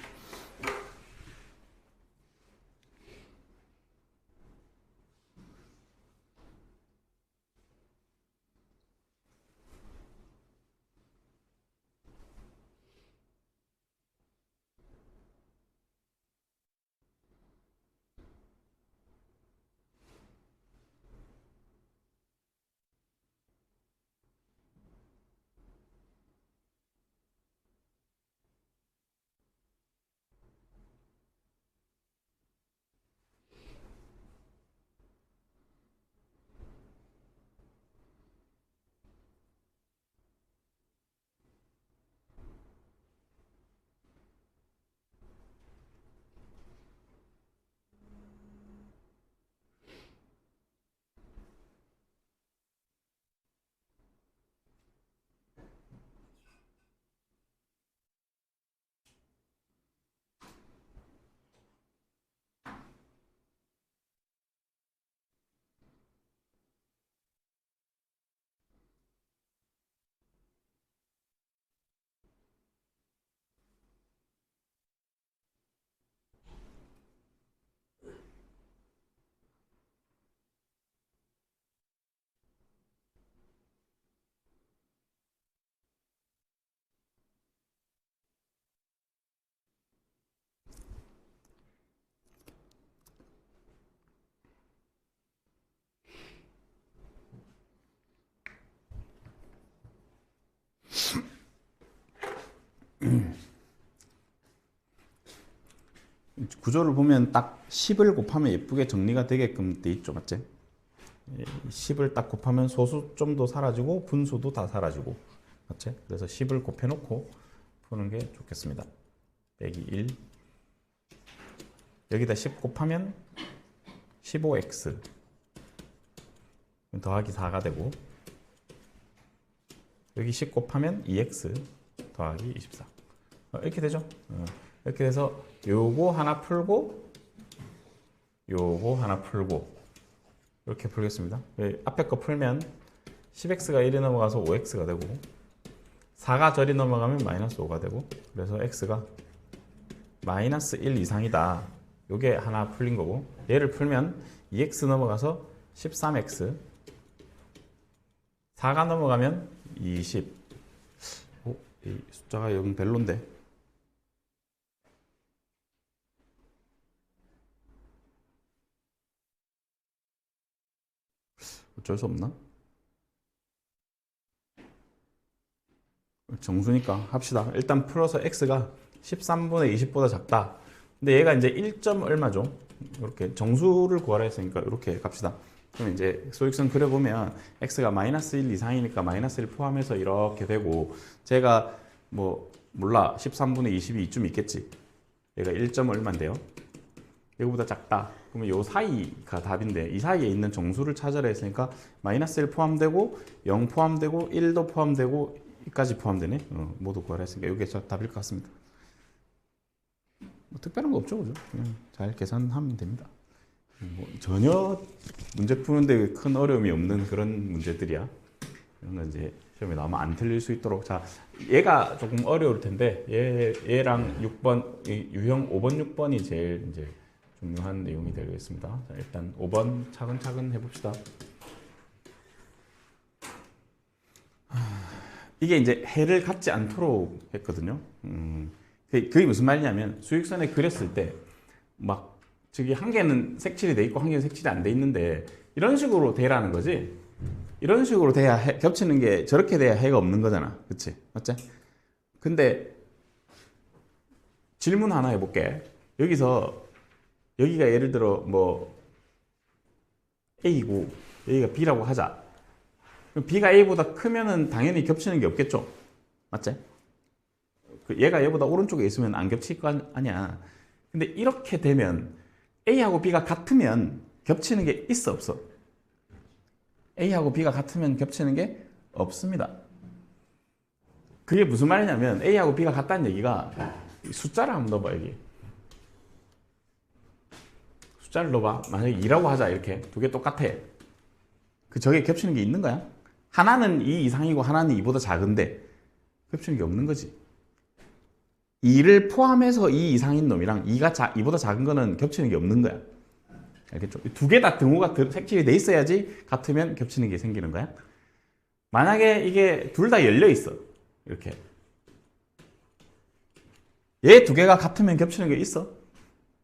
구조를 보면 딱 10을 곱하면 예쁘게 정리가 되게끔 돼 있죠, 맞지? 10을 딱 곱하면 소수점도 사라지고 분수도 다 사라지고, 맞지? 그래서 10을 곱해놓고 푸는 게 좋겠습니다. 빼기 1. 여기다 10 곱하면 15x 더하기 4가 되고, 여기 10 곱하면 2x 더하기 24 이렇게 되죠. 이렇게 돼서 요거 하나 풀고 요거 하나 풀고 이렇게 풀겠습니다. 앞에 거 풀면 10x가 1이 넘어가서 5x가 되고 4가 절이 넘어가면 마이너스 5가 되고 그래서 x가 마이너스 1 이상이다. 요게 하나 풀린 거고 얘를 풀면 2x 넘어가서 13x 4가 넘어가면 20 이 숫자가 여기 별론데 어쩔 수 없나? 정수니까 합시다. 일단 풀어서 x가 13분의 20보다 작다. 근데 얘가 이제 1점 얼마죠? 이렇게 정수를 구하라 했으니까 이렇게 갑시다. 그럼 이제 소익선 그려보면 x가 마이너스 1 이상이니까 마이너스 1 포함해서 이렇게 되고 제가 뭐 몰라 13분의 20이 이쯤 있겠지. 얘가 1점 얼마인데요? 이거보다 작다. 그러면 요 사이가 답인데 이 사이에 있는 정수를 찾으라 했으니까 마이너스 1 포함되고 0 포함되고 1도 포함되고 2까지 포함되네. 모두 구하라 했으니까 이게 답일 것 같습니다. 뭐 특별한 거 없죠, 그죠? 그냥 잘 계산하면 됩니다. 뭐 전혀 문제 푸는데 큰 어려움이 없는 그런 문제들이야. 이런 건 이제 시험에 나오면 안 틀릴 수 있도록. 자, 얘가 조금 어려울 텐데 얘랑 6번 유형 5번 6번이 제일 이제 중요한 내용이 되겠습니다. 자, 일단 5번 차근차근 해봅시다. 이게 이제 해를 갖지 않도록 했거든요. 그게 무슨 말이냐면 수익선에 그렸을 때 막 저기 한 개는 색칠이 돼 있고 한 개는 색칠이 안 돼 있는데 이런 식으로 대라는 거지. 이런 식으로 돼야 겹치는 게 저렇게 돼야 해가 없는 거잖아. 그치? 맞지? 근데 질문 하나 해볼게. 여기서 여기가 예를 들어 뭐 A고 여기가 B라고 하자. 그럼 B가 A보다 크면은 당연히 겹치는 게 없겠죠? 맞지? 얘가 얘보다 오른쪽에 있으면 안 겹칠 거 아니야. 근데 이렇게 되면 A하고 B가 같으면 겹치는 게 있어 없어? A하고 B가 같으면 겹치는 게 없습니다. 그게 무슨 말이냐면 A하고 B가 같다는 얘기가 숫자를 한번 넣어봐. 여기 숫자를 넣어봐. 만약에 2라고 하자. 이렇게 두 개 똑같아. 저게 겹치는 게 있는 거야. 하나는 2 이상이고 하나는 2보다 작은데 겹치는 게 없는 거지. 2를 포함해서 2 이상인 놈이랑 2보다 작은 거는 겹치는 게 없는 거야. 알겠죠? 두 개 다 등호가 색칠이 돼 있어야지 같으면 겹치는 게 생기는 거야. 만약에 이게 둘 다 열려 있어. 이렇게. 얘 두 개가 같으면 겹치는 게 있어?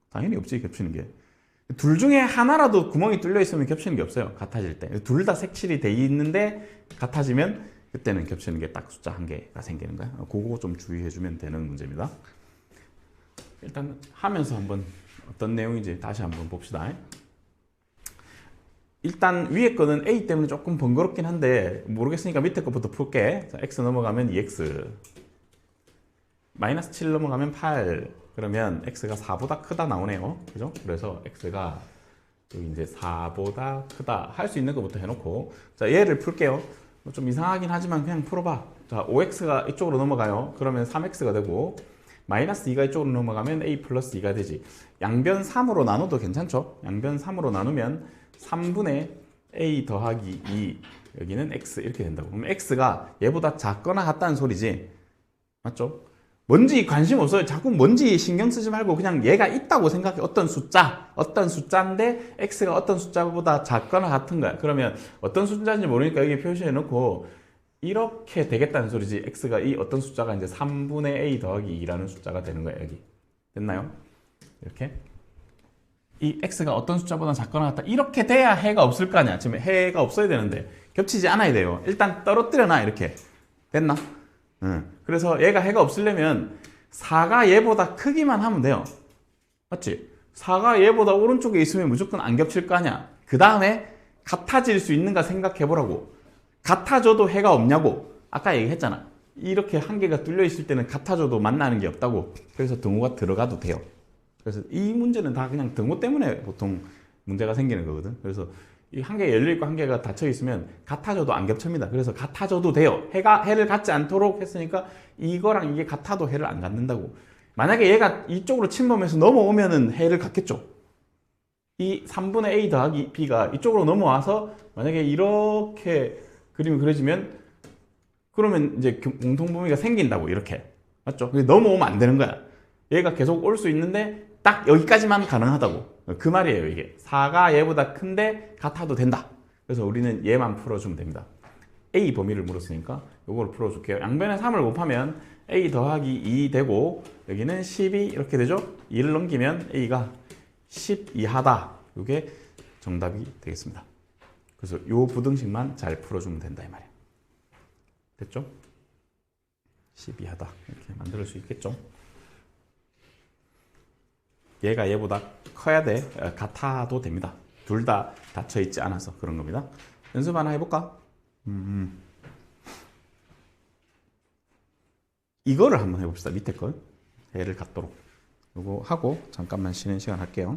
당연히 없지, 겹치는 게. 둘 중에 하나라도 구멍이 뚫려 있으면 겹치는 게 없어요. 같아질 때. 둘 다 색칠이 돼 있는데 같아지면 그때는 겹치는 게 딱 숫자 한 개가 생기는 거야. 그거 좀 주의해주면 되는 문제입니다. 일단 하면서 한번 어떤 내용인지 다시 한번 봅시다. 일단 위에 거는 A 때문에 조금 번거롭긴 한데 모르겠으니까 밑에 거부터 풀게. 자, X 넘어가면 2X 마이너스 7 넘어가면 8 그러면 X가 4보다 크다 나오네요. 그죠? 그래서 X가 여기 이제 4보다 크다 할 수 있는 것부터 해놓고 자 얘를 풀게요. 좀 이상하긴 하지만 그냥 풀어봐. 자 5X가 이쪽으로 넘어가요. 그러면 3X가 되고 마이너스 2가 이쪽으로 넘어가면 A 플러스 2가 되지. 양변 3으로 나눠도 괜찮죠? 양변 3으로 나누면 3분의 A 더하기 2 여기는 X 이렇게 된다고. 그럼 X가 얘보다 작거나 같다는 소리지. 맞죠? 뭔지 관심 없어요. 자꾸 뭔지 신경 쓰지 말고 그냥 얘가 있다고 생각해. 어떤 숫자인데 X가 어떤 숫자보다 작거나 같은 거야. 그러면 어떤 숫자인지 모르니까 여기 표시해 놓고 이렇게 되겠다는 소리지. X가 이 어떤 숫자가 이제 3분의 A 더하기 2라는 숫자가 되는 거야. 여기. 됐나요? 이렇게. 이 X가 어떤 숫자보다 작거나 같다. 이렇게 돼야 해가 없을 거 아니야. 지금 해가 없어야 되는데 겹치지 않아야 돼요. 일단 떨어뜨려 놔. 이렇게. 됐나? 그래서 얘가 해가 없으려면 4가 얘보다 크기만 하면 돼요. 맞지? 4가 얘보다 오른쪽에 있으면 무조건 안 겹칠 거 아니야. 그 다음에 같아질 수 있는가 생각해 보라고. 같아져도 해가 없냐고. 아까 얘기했잖아. 이렇게 한 개가 뚫려 있을 때는 같아져도 만나는 게 없다고. 그래서 등호가 들어가도 돼요. 그래서 이 문제는 다 그냥 등호 때문에 보통 문제가 생기는 거거든. 그래서 이 한 개 열려있고 한 개가 닫혀있으면 같아져도 안 겹칩니다. 그래서 같아져도 돼요. 해를 갖지 않도록 했으니까 이거랑 이게 같아도 해를 안 갖는다고. 만약에 얘가 이쪽으로 침범해서 넘어오면은 해를 갖겠죠. 이 3분의 A 더하기 B가 이쪽으로 넘어와서 만약에 이렇게 그림이 그려지면 그러면 이제 공통범위가 생긴다고 이렇게 맞죠? 넘어오면 안 되는 거야. 얘가 계속 올 수 있는데 딱 여기까지만 가능하다고 그 말이에요. 이게 4가 얘보다 큰데 같아도 된다. 그래서 우리는 얘만 풀어주면 됩니다. A 범위를 물었으니까 이걸 풀어줄게요. 양변에 3을 곱하면 A 더하기 2 되고 여기는 12 이렇게 되죠? 2를 넘기면 A가 10 이하다. 이게 정답이 되겠습니다. 그래서 이 부등식만 잘 풀어주면 된다 이 말이에요. 됐죠? 10 이하다 이렇게 만들 수 있겠죠? 얘가 얘보다 커야 돼. 같아도 됩니다. 둘 다 닫혀 있지 않아서 그런 겁니다. 연습 하나 해볼까? 이거를 한번 해봅시다. 밑에 걸 얘를 갖도록 이거 하고 잠깐만 쉬는 시간 할게요.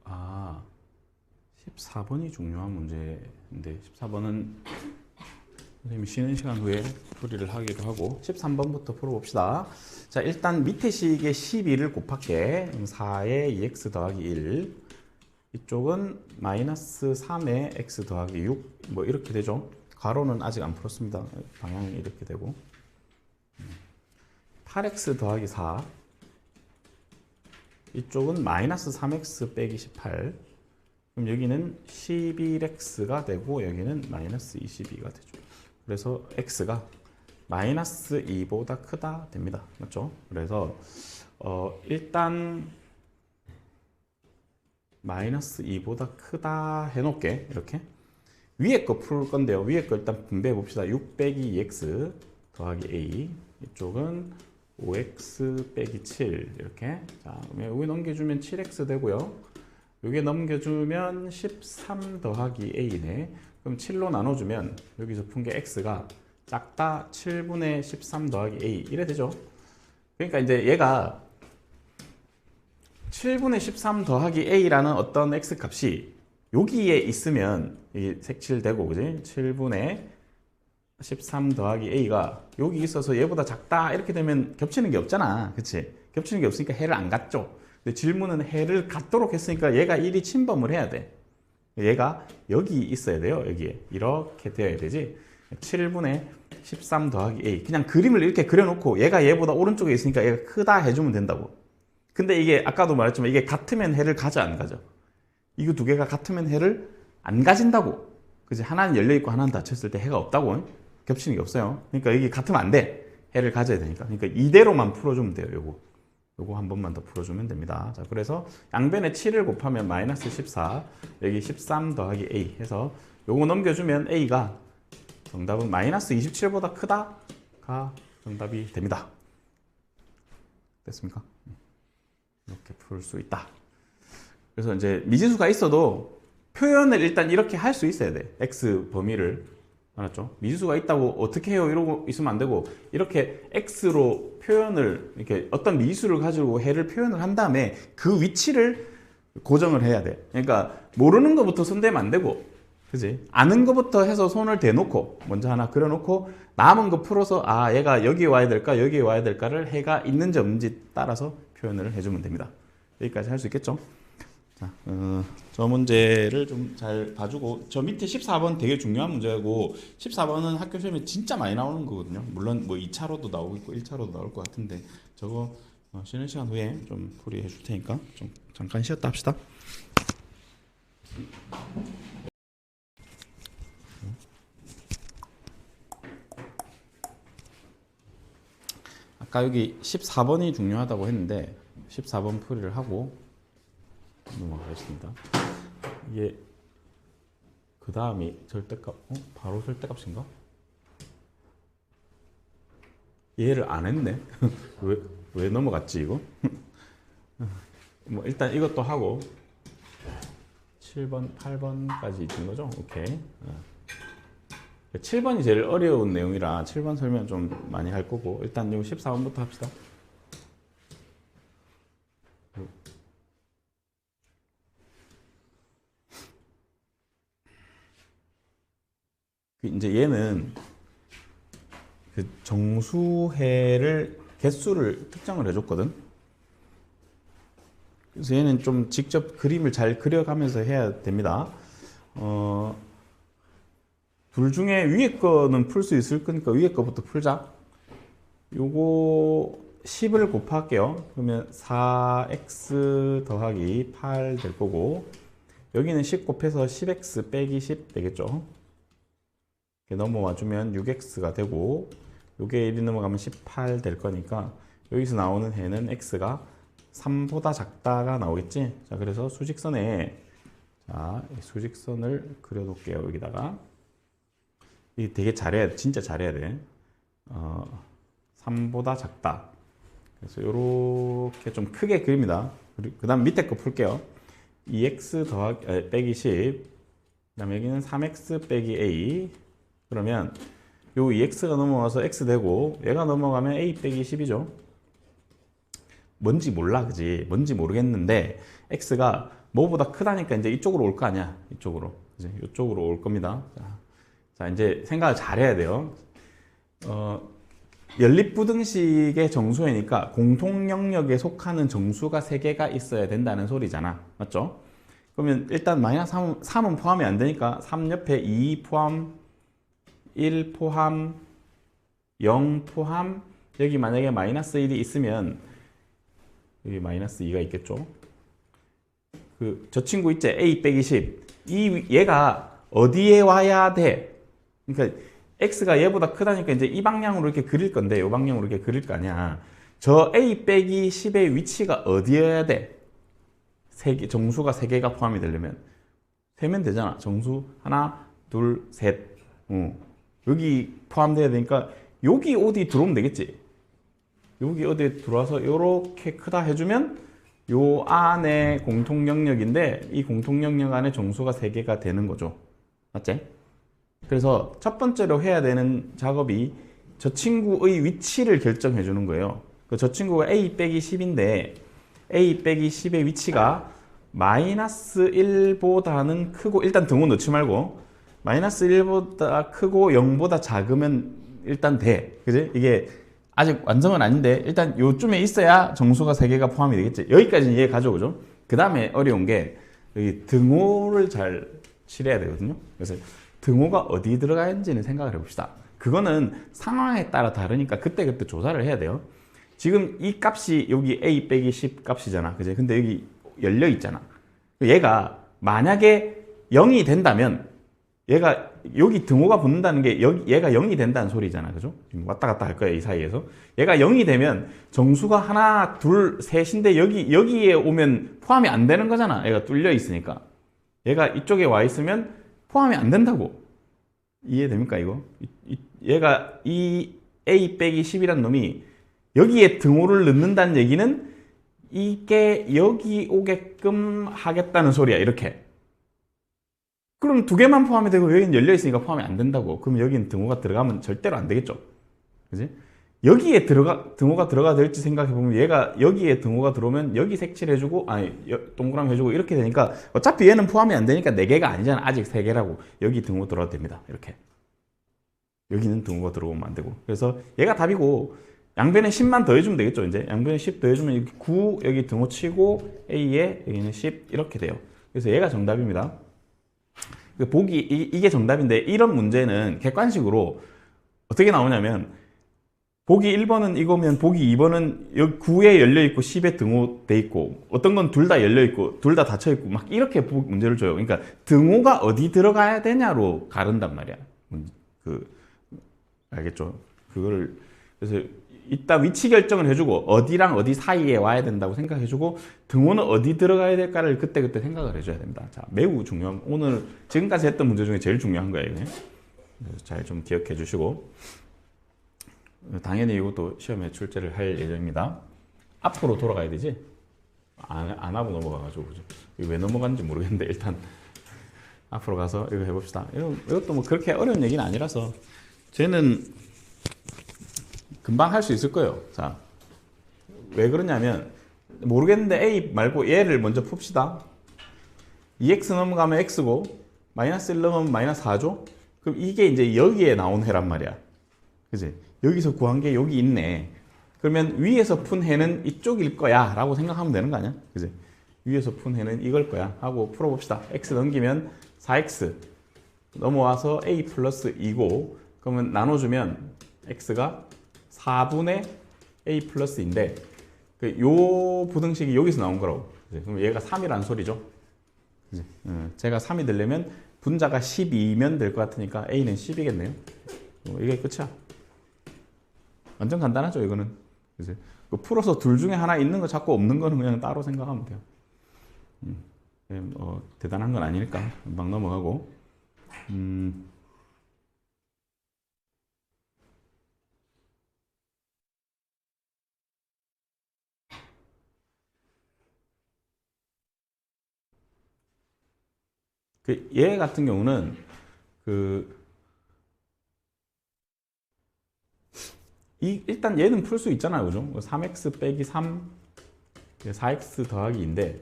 자, 14번이 중요한 문제인데 14번은 선생님이 쉬는 시간 후에 풀이를 하기도 하고 13번부터 풀어봅시다. 자, 일단 밑에 식에 12를 곱할게. 4에 2x 더하기 1 이쪽은 마이너스 3에 x 더하기 6 뭐 이렇게 되죠. 괄호는 아직 안 풀었습니다. 방향이 이렇게 되고 8x 더하기 4 이쪽은 마이너스 3x 빼기 18 그럼 여기는 11x가 되고 여기는 마이너스 22가 되죠. 그래서 x가 마이너스 2보다 크다 됩니다. 맞죠? 그래서 일단 마이너스 2보다 크다 해놓을게. 이렇게 위에 거 풀 건데요. 위에 거 일단 분배해 봅시다. 6 빼기 2x 더하기 a 이쪽은 5x 빼기 7 이렇게. 자, 그러면 여기 넘겨주면 7x 되고요. 여기 넘겨주면 13 더하기 a네. 그럼 7로 나눠주면 여기서 푼 게 x가 작다 7분의 13 더하기 a 이래 되죠. 그러니까 이제 얘가 7분의 13 더하기 a라는 어떤 x 값이 여기에 있으면 이 색칠되고 그지? 7분의 13 더하기 a가 여기 있어서 얘보다 작다 이렇게 되면 겹치는 게 없잖아. 그치? 겹치는 게 없으니까 해를 안 갖죠. 근데 질문은 해를 갖도록 했으니까 얘가 1이 침범을 해야 돼. 얘가 여기 있어야 돼요. 여기에 이렇게 되어야 되지. 7분의 13 더하기 a, 그냥 그림을 이렇게 그려놓고 얘가 얘보다 오른쪽에 있으니까 얘가 크다 해주면 된다고. 근데 이게 아까도 말했지만 이게 같으면 해를 가져 안 가져? 이거 두 개가 같으면 해를 안 가진다고. 그치? 하나는 열려있고 하나는 닫혔을 때 해가 없다고. 겹치는 게 없어요. 그러니까 이게 같으면 안 돼. 해를 가져야 되니까. 그러니까 이대로만 풀어주면 돼요. 요거 한 번만 더 풀어주면 됩니다. 자, 그래서 양변에 7을 곱하면 마이너스 14, 여기 13 더하기 a 해서 요거 넘겨주면 a가 정답은 마이너스 27보다 크다가 정답이 됩니다. 됐습니까? 이렇게 풀 수 있다. 그래서 이제 미지수가 있어도 표현을 일단 이렇게 할 수 있어야 돼. x 범위를. 알았죠? 미지수가 있다고 어떻게 해요? 이러고 있으면 안 되고, 이렇게 x로 표현을, 이렇게 어떤 미지수를 가지고 해를 표현을 한 다음에 그 위치를 고정을 해야 돼. 그러니까 모르는 것부터 손대면 안 되고, 그지? 아는 것부터 해서 손을 대놓고 먼저 하나 그려놓고 남은 거 풀어서 아, 얘가 여기에 와야 될까 여기에 와야 될까를 해가 있는지 없는지 따라서 표현을 해주면 됩니다. 여기까지 할 수 있겠죠? 자, 저 문제를 좀 잘 봐주고, 저 밑에 14번 되게 중요한 문제고, 14번은 학교 시험에 진짜 많이 나오는 거거든요. 물론 뭐 2차로도 나오고 있고 1차로도 나올 것 같은데, 저거 쉬는 시간 후에 좀 풀이해 줄 테니까 좀 잠깐 쉬었다 합시다. 아까 여기 14번이 중요하다고 했는데 14번 풀이를 하고 넘어가겠습니다. 이게 그 다음이 절대값, 바로 절대값인가? 이해를 안 했네. 왜 넘어갔지 이거? 뭐 일단 이것도 하고 7번, 8번까지 있는 거죠? 오케이. 7번이 제일 어려운 내용이라 7번 설명 좀 많이 할 거고, 일단 요 14번부터 합시다. 이제 얘는 그 정수해를 개수를 특정을 해줬거든. 그래서 얘는 좀 직접 그림을 잘 그려가면서 해야 됩니다. 둘 중에 위에 거는 풀 수 있을 거니까 위에 거부터 풀자. 요거 10을 곱할게요. 그러면 4x 더하기 8 될 거고, 여기는 10 곱해서 10x 빼기 10 되겠죠. 이렇게 넘어와 주면 6x가 되고, 요게 1이 넘어가면 18 될 거니까 여기서 나오는 해는 x가 3보다 작다가 나오겠지. 자, 그래서 수직선에, 자, 수직선을 그려 놓을게요. 여기다가. 이게 되게 잘해야 돼. 진짜 잘해야 돼. 3보다 작다. 그래서 요렇게 좀 크게 그립니다. 그 다음 밑에 거 풀게요. 2x 더하기, 빼기 10. 그 다음에 여기는 3x 빼기 a. 그러면 요 2x가 넘어가서 x 되고, 얘가 넘어가면 a 빼기 10이죠. 뭔지 몰라, 그지? 뭔지 모르겠는데, x가 뭐보다 크다니까 이제 이쪽으로 올 거 아니야. 이쪽으로. 그지? 이쪽으로 올 겁니다. 자, 이제 생각을 잘 해야 돼요. 연립부등식의 정수회니까 공통 영역에 속하는 정수가 3개가 있어야 된다는 소리잖아. 맞죠? 그러면 일단 마이너스 3은 포함이 안 되니까 3 옆에 2 포함, 1 포함, 0 포함, 여기 만약에 마이너스 1이 있으면 여기 마이너스 2가 있겠죠. 저 친구 있지? a 빼기 10. 얘가 어디에 와야 돼? 그러니까 x가 얘보다 크다니까 이제 이 방향으로 이렇게 그릴 건데, 이 방향으로 이렇게 그릴 거 아니야. 저 a 빼기 10의 위치가 어디여야 돼? 정수가 3개가 포함이 되려면 세면 되잖아. 정수 하나, 둘, 셋. 여기 포함돼야 되니까 여기 어디 들어오면 되겠지. 여기 어디에 들어와서 이렇게 크다 해주면 요 안에 공통 영역인데, 이 공통 영역 안에 정수가 3개가 되는 거죠. 맞지? 그래서 첫 번째로 해야 되는 작업이 저 친구의 위치를 결정해 주는 거예요. 저 친구가 a 빼기 10인데 a 빼기 10의 위치가 마이너스 1보다는 크고, 일단 등호 넣지 말고 마이너스 1보다 크고 0보다 작으면 일단 돼. 그지? 이게 아직 완성은 아닌데 일단 요쯤에 있어야 정수가 3개가 포함이 되겠지. 여기까지는 이해 가죠, 그죠? 그 다음에 어려운 게 여기 등호를 잘 칠해야 되거든요. 그래서 등호가 어디 들어가 있는지는 생각을 해봅시다. 그거는 상황에 따라 다르니까 그때그때 조사를 해야 돼요. 지금 이 값이 여기 a 빼기 10 값이잖아. 그지? 근데 여기 열려 있잖아. 얘가 만약에 0이 된다면 얘가 여기 등호가 붙는다는 게 얘가 0이 된다는 소리잖아. 그죠? 지금 왔다 갔다 할 거야, 이 사이에서. 얘가 0이 되면 정수가 하나, 둘, 셋인데 여기에 오면 포함이 안 되는 거잖아. 얘가 뚫려 있으니까. 얘가 이쪽에 와 있으면 포함이 안 된다고. 이해됩니까, 이거? 얘가 이 a 빼기 10이라는 놈이 여기에 등호를 넣는다는 얘기는 이게 여기 오게끔 하겠다는 소리야, 이렇게. 그럼 2개만 포함이 되고 여기는 열려 있으니까 포함이 안 된다고. 그럼 여기는 등호가 들어가면 절대로 안 되겠죠. 그지? 여기에 등호가 들어가 될지 생각해보면 얘가 여기에 등호가 들어오면 여기 색칠해주고, 아니, 동그라미 해주고 이렇게 되니까 어차피 얘는 포함이 안 되니까 4개가 아니잖아. 아직 3개라고. 여기 등호 들어가도 됩니다. 이렇게. 여기는 등호가 들어오면 안 되고. 그래서 얘가 답이고, 양변에 10만 더해주면 되겠죠. 이제 양변에 10 더해주면 여기 9, 여기 등호 치고 A에 여기는 10 이렇게 돼요. 그래서 얘가 정답입니다. 보기 이게 정답인데 이런 문제는 객관식으로 어떻게 나오냐면 보기 1번은 이거면 보기 2번은 여기 9에 열려있고 10에 등호돼 있고 어떤 건 둘 다 열려있고 둘 다 닫혀있고 막 이렇게 문제를 줘요. 그러니까 등호가 어디 들어가야 되냐로 가른단 말이야. 알겠죠? 그거를 그래서 이따 위치 결정을 해주고 어디랑 어디 사이에 와야 된다고 생각해주고 등호는 어디 들어가야 될까를 그때그때 생각을 해줘야 됩니다. 자, 매우 중요한 오늘 지금까지 했던 문제 중에 제일 중요한 거예요. 잘 좀 기억해 주시고 당연히 이것도 시험에 출제를 할 예정입니다. 앞으로 돌아가야 되지? 안 하고 넘어가가지고 그죠? 이거 왜 넘어갔는지 모르겠는데 일단 앞으로 가서 이거 해봅시다. 이것도 뭐 그렇게 어려운 얘기는 아니라서 쟤는 금방 할 수 있을 거예요. 자, 왜 그러냐면 모르겠는데 A 말고 얘를 먼저 풉시다. 2x 넘어가면 x고 마이너스 1 넘으면 마이너스 4죠? 그럼 이게 이제 여기에 나온 해란 말이야. 그지? 여기서 구한 게 여기 있네. 그러면 위에서 푼 해는 이쪽일 거야 라고 생각하면 되는 거 아니야? 그지? 위에서 푼 해는 이걸 거야 하고 풀어봅시다. x 넘기면 4x 넘어와서 a 플러스 2고 그러면 나눠주면 x가 4분의 a 플러스인데 요 부등식이 여기서 나온 거라고. 그럼 얘가 3이라는 소리죠. 그치? 제가 3이 되려면 분자가 12면 될 것 같으니까 a는 10이겠네요. 이게 끝이야. 완전 간단하죠, 이거는. 그치? 풀어서 둘 중에 하나 있는 거 찾고 없는 거는 그냥 따로 생각하면 돼요. 대단한 건 아니니까 금방 넘어가고. 얘 같은 경우는 일단 얘는 풀 수 있잖아요, 그죠? 3x 빼기 3 4x 더하기 2인데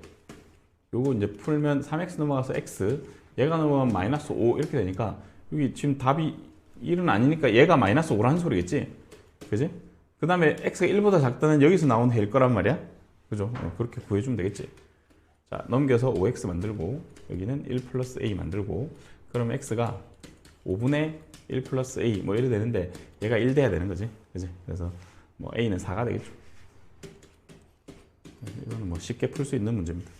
요거 이제 풀면 3x 넘어가서 x 얘가 넘어가면 마이너스 5 이렇게 되니까 여기 지금 답이 1은 아니니까 얘가 마이너스 5라는 소리겠지? 그지? 그 다음에 x가 1보다 작다는 여기서 나온 해일 거란 말이야. 그죠? 그렇게 구해주면 되겠지. 자, 넘겨서 5x 만들고 여기는 1 플러스 a 만들고 그러면 x가 5분의 1 플러스 a 뭐 이래 되는데 얘가 1 돼야 되는 거지. 그지? 그래서 뭐 a는 4가 되겠죠. 이거는 뭐 쉽게 풀 수 있는 문제입니다.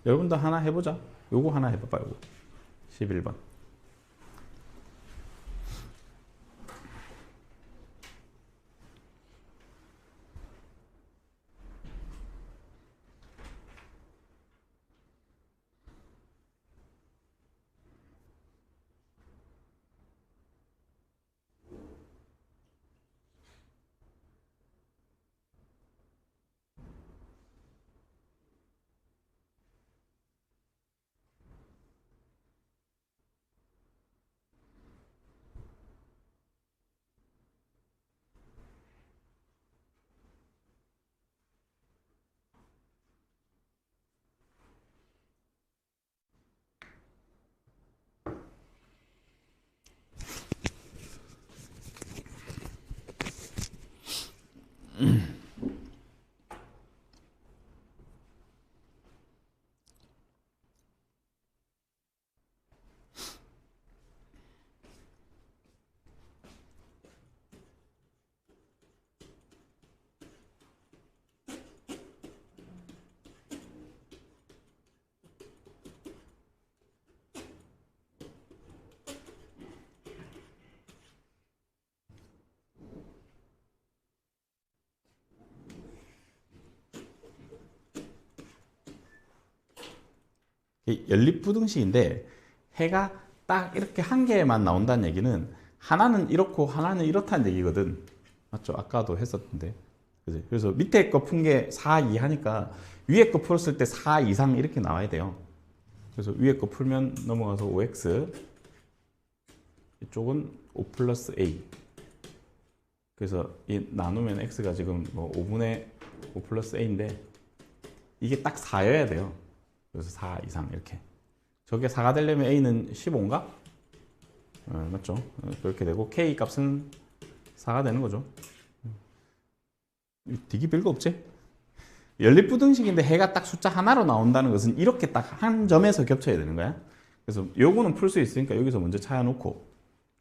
여러분도 하나 해보자. 요거 하나 해봐봐. 요거 11번. 연립부등식인데 해가 딱 이렇게 한 개만 나온다는 얘기는 하나는 이렇고 하나는 이렇다는 얘기거든. 맞죠? 아까도 했었던데. 그지? 그래서 밑에 거 푼 게 4 이하니까 위에 거 풀었을 때 4 이상 이렇게 나와야 돼요. 그래서 위에 거 풀면 넘어가서 5x, 이쪽은 5 플러스 a. 그래서 이 나누면 x가 지금 뭐 5분의 5 플러스 a인데 이게 딱 4여야 돼요. 그래서 4 이상 이렇게. 저게 4가 되려면 a는 15인가? 맞죠? 그렇게 되고 k 값은 4가 되는 거죠. 되게 별거 없지? 연립부등식인데 해가 딱 숫자 하나로 나온다는 것은 이렇게 딱 한 점에서 겹쳐야 되는 거야. 그래서 요거는 풀 수 있으니까 여기서 먼저 찾아놓고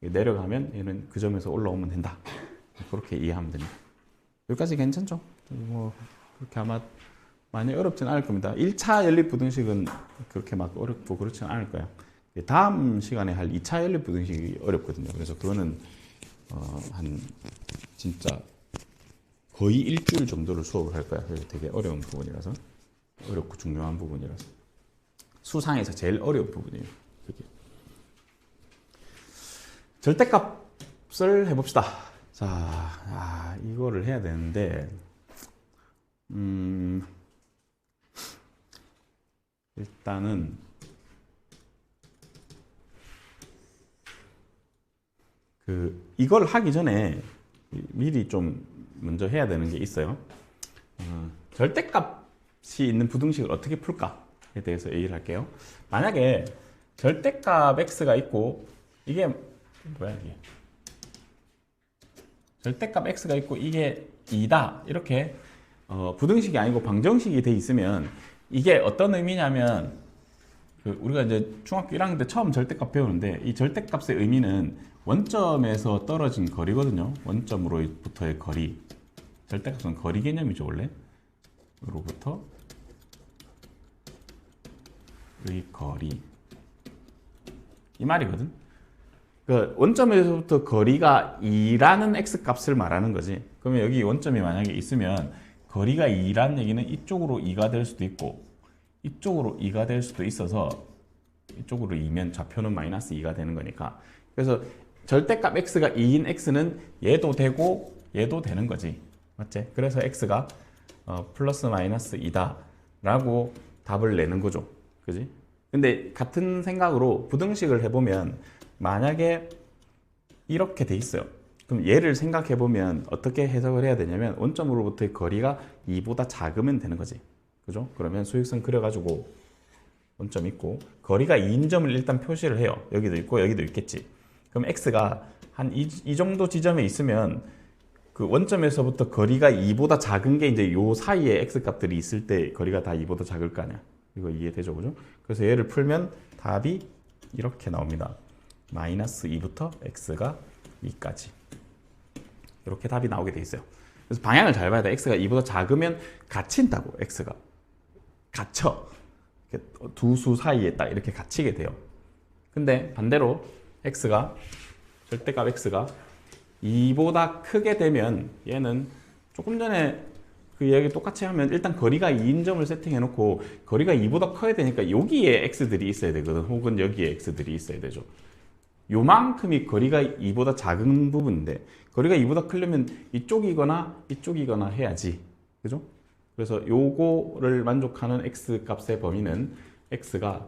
내려가면 얘는 그 점에서 올라오면 된다. 그렇게 이해하면 됩니다. 여기까지 괜찮죠? 뭐 그렇게 아마 많이 어렵진 않을 겁니다. 1차 연립부등식은 그렇게 막 어렵고 그렇진 않을 거야. 다음 시간에 할 2차 연립부등식이 어렵거든요. 그래서 그거는 한 진짜 거의 일주일 정도를 수업을 할 거야. 되게 어려운 부분이라서. 어렵고 중요한 부분이라서. 수상에서 제일 어려운 부분이에요. 그게. 절대값을 해봅시다. 자, 이거를 해야 되는데, 일단은, 이걸 하기 전에 미리 좀 먼저 해야 되는 게 있어요. 절대값이 있는 부등식을 어떻게 풀까에 대해서 얘기를 할게요. 만약에 절대값 x가 있고 이게 뭐야 이게 절대값 x가 있고 이게 2다 이렇게 부등식이 아니고 방정식이 돼 있으면 이게 어떤 의미냐면 우리가 이제 중학교 1학년 때 처음 절대값 배우는데 이 절대값의 의미는 원점에서 떨어진 거리거든요. 원점으로부터의 거리. 절대값은 거리 개념이죠, 원래. 로부터 의 거리. 이 말이거든. 그 원점에서부터 거리가 2라는 x값을 말하는 거지. 그러면 여기 원점이 만약에 있으면 거리가 2라는 얘기는 이쪽으로 2가 될 수도 있고 이쪽으로 2가 될 수도 있어서 이쪽으로 2면 좌표는 마이너스 2가 되는 거니까. 그래서 절대값 x가 2인 x는 얘도 되고 얘도 되는 거지. 맞지? 그래서 x가 플러스 마이너스 2다 라고 답을 내는 거죠. 그지? 근데 같은 생각으로 부등식을 해보면 만약에 이렇게 돼 있어요. 그럼 얘를 생각해 보면 어떻게 해석을 해야 되냐면 원점으로부터의 거리가 2보다 작으면 되는 거지. 그죠? 그러면 수직선 그려가지고 원점 있고 거리가 2인 점을 일단 표시를 해요. 여기도 있고 여기도 있겠지. 그럼 x가 한 이 정도 지점에 있으면 그 원점에서부터 거리가 2보다 작은 게 이제 요 사이에 x 값들이 있을 때 거리가 다 2보다 작을 거 아니야. 이거 이해되죠? 그죠? 그래서 얘를 풀면 답이 이렇게 나옵니다. 마이너스 2부터 x가 2까지. 이렇게 답이 나오게 돼 있어요. 그래서 방향을 잘 봐야 돼. x가 2보다 작으면 갇힌다고. x가 갇혀. 두 수 사이에 딱 이렇게 갇히게 돼요. 근데 반대로 x가 절대값 x가 2보다 크게 되면 얘는 조금 전에 그 이야기 똑같이 하면 일단 거리가 2인 점을 세팅해 놓고 거리가 2보다 커야 되니까 여기에 x들이 있어야 되거든. 혹은 여기에 x들이 있어야 되죠. 요만큼이 거리가 2보다 작은 부분인데 거리가 2보다 크려면 이쪽이거나 해야지. 그죠? 그래서 요거를 만족하는 x 값의 범위는 x가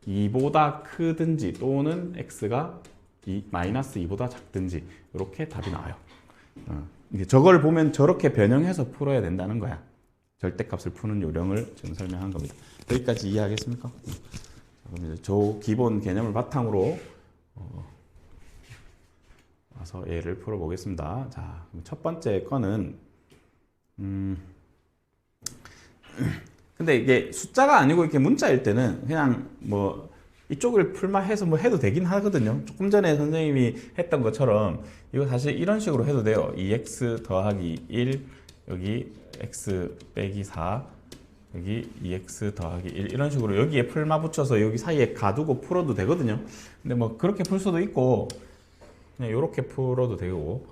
2보다 크든지 또는 x가 마이너스 2보다 작든지 이렇게 답이 나와요. 이제 저걸 보면 저렇게 변형해서 풀어야 된다는 거야. 절대값을 푸는 요령을 지금 설명한 겁니다. 여기까지 이해하겠습니까? 그럼 이제 저 기본 개념을 바탕으로 와서 얘를 풀어보겠습니다. 자, 첫 번째 거는 근데 이게 숫자가 아니고 이렇게 문자일 때는 그냥 뭐 이쪽을 풀만해서 뭐 해도 되긴 하거든요. 조금 전에 선생님이 했던 것처럼 이거 사실 이런 식으로 해도 돼요. 2x 더하기 1 여기 x 빼기 4 여기 2x 더하기 1 이런 식으로 여기에 풀마 붙여서 여기 사이에 가두고 풀어도 되거든요. 근데 뭐 그렇게 풀 수도 있고 그냥 이렇게 풀어도 되고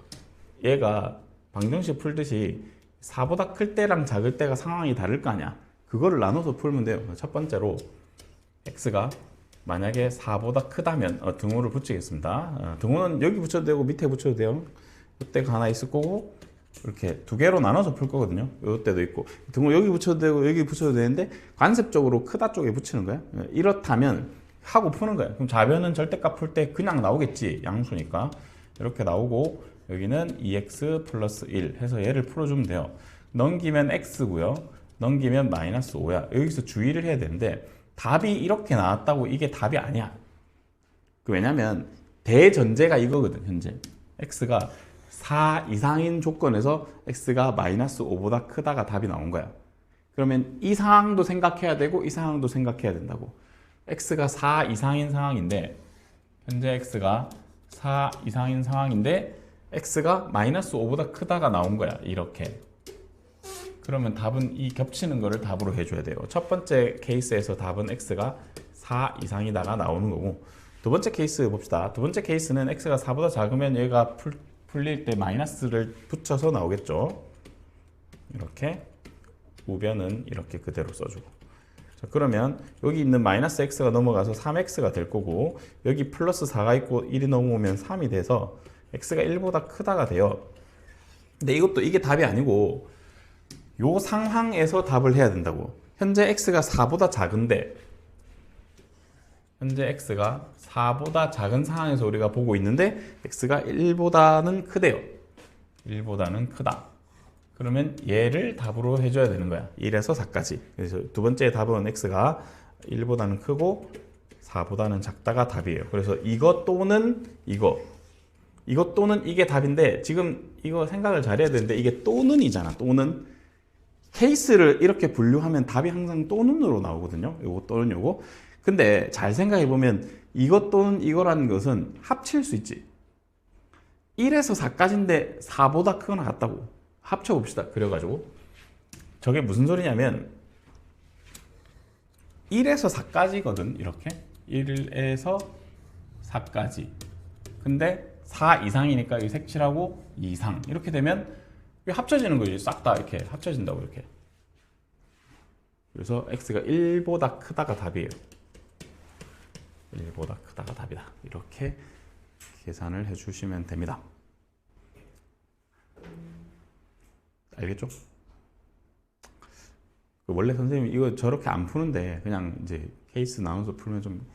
얘가 방정식 풀듯이 4보다 클 때랑 작을 때가 상황이 다를 거 아니야. 그거를 나눠서 풀면 돼요. 첫 번째로 x가 만약에 4보다 크다면 등호를 붙이겠습니다. 등호는 여기 붙여도 되고 밑에 붙여도 돼요. 이때가 하나 있을 거고 이렇게 두 개로 나눠서 풀 거거든요. 이때도 있고 등호 여기 붙여도 되고 여기 붙여도 되는데 관습적으로 크다 쪽에 붙이는 거야. 이렇다면 하고 푸는 거야. 그럼 좌변은 절대값 풀 때 그냥 나오겠지. 양수니까 이렇게 나오고 여기는 2x 플러스 1 해서 얘를 풀어주면 돼요. 넘기면 x고요. 넘기면 마이너스 5야. 여기서 주의를 해야 되는데 답이 이렇게 나왔다고 이게 답이 아니야. 왜냐면 대전제가 이거거든. 현재 x가 4 이상인 조건에서 x가 마이너스 5보다 크다가 답이 나온 거야. 그러면 이 상황도 생각해야 되고 이 상황도 생각해야 된다고. x가 4 이상인 상황인데 현재 x가 4 이상인 상황인데 x가 마이너스 5보다 크다가 나온 거야. 이렇게. 그러면 답은 이 겹치는 거를 답으로 해줘야 돼요. 첫 번째 케이스에서 답은 x가 4 이상이다가 나오는 거고 두 번째 케이스 봅시다. 두 번째 케이스는 x가 4보다 작으면 얘가 풀릴 때 마이너스를 붙여서 나오겠죠. 이렇게 우변은 이렇게 그대로 써주고 자, 그러면 여기 있는 마이너스 x가 넘어가서 3x가 될 거고 여기 플러스 4가 있고 1이 넘어오면 3이 돼서 x가 1보다 크다가 돼요. 근데 이것도 이게 답이 아니고 요 상황에서 답을 해야 된다고. 현재 x가 4보다 작은데 현재 x가 4보다 작은 상황에서 우리가 보고 있는데 x가 1보다는 크대요. 1보다는 크다. 그러면 얘를 답으로 해줘야 되는 거야. 1에서 4까지. 그래서 두 번째 답은 x가 1보다는 크고 4보다는 작다가 답이에요. 그래서 이것 또는 이것 또는 이게 답인데 지금 이거 생각을 잘해야 되는데 이게 또는이잖아. 또는 케이스를 이렇게 분류하면 답이 항상 또는으로 나오거든요. 요거 또는 요거. 근데 잘 생각해 보면 이것 또는 이거라는 것은 합칠 수 있지. 1에서 4까지인데 4보다 크거나 같다고. 합쳐 봅시다. 그래가지고 저게 무슨 소리냐면 1에서 4까지거든. 이렇게 1에서 4까지. 근데 4 이상이니까 여기 색칠하고 2 이상 이렇게 되면 이게 합쳐지는 거지. 싹 다 이렇게 합쳐진다고 이렇게. 그래서 x가 1보다 크다가 답이에요. 1보다 크다가 답이다. 이렇게 계산을 해주시면 됩니다. 알겠죠? 원래 선생님이 이거 저렇게 안 푸는데 그냥 이제 케이스 나눠서 풀면 좀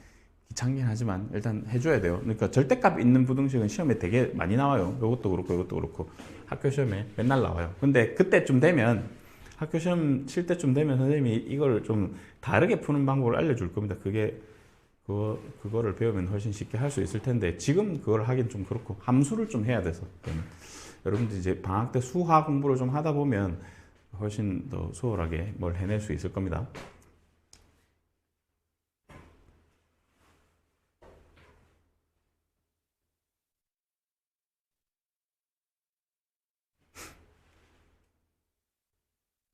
귀찮긴 하지만 일단 해줘야 돼요. 그러니까 절대값 있는 부등식은 시험에 되게 많이 나와요. 이것도 그렇고 이것도 그렇고 학교 시험에 맨날 나와요. 근데 그때쯤 되면 학교 시험 칠 때쯤 되면 선생님이 이걸 좀 다르게 푸는 방법을 알려줄 겁니다. 그거를 배우면 훨씬 쉽게 할 수 있을 텐데 지금 그걸 하긴 좀 그렇고 함수를 좀 해야 돼서 여러분들 이제 방학 때 수학 공부를 좀 하다 보면 훨씬 더 수월하게 뭘 해낼 수 있을 겁니다.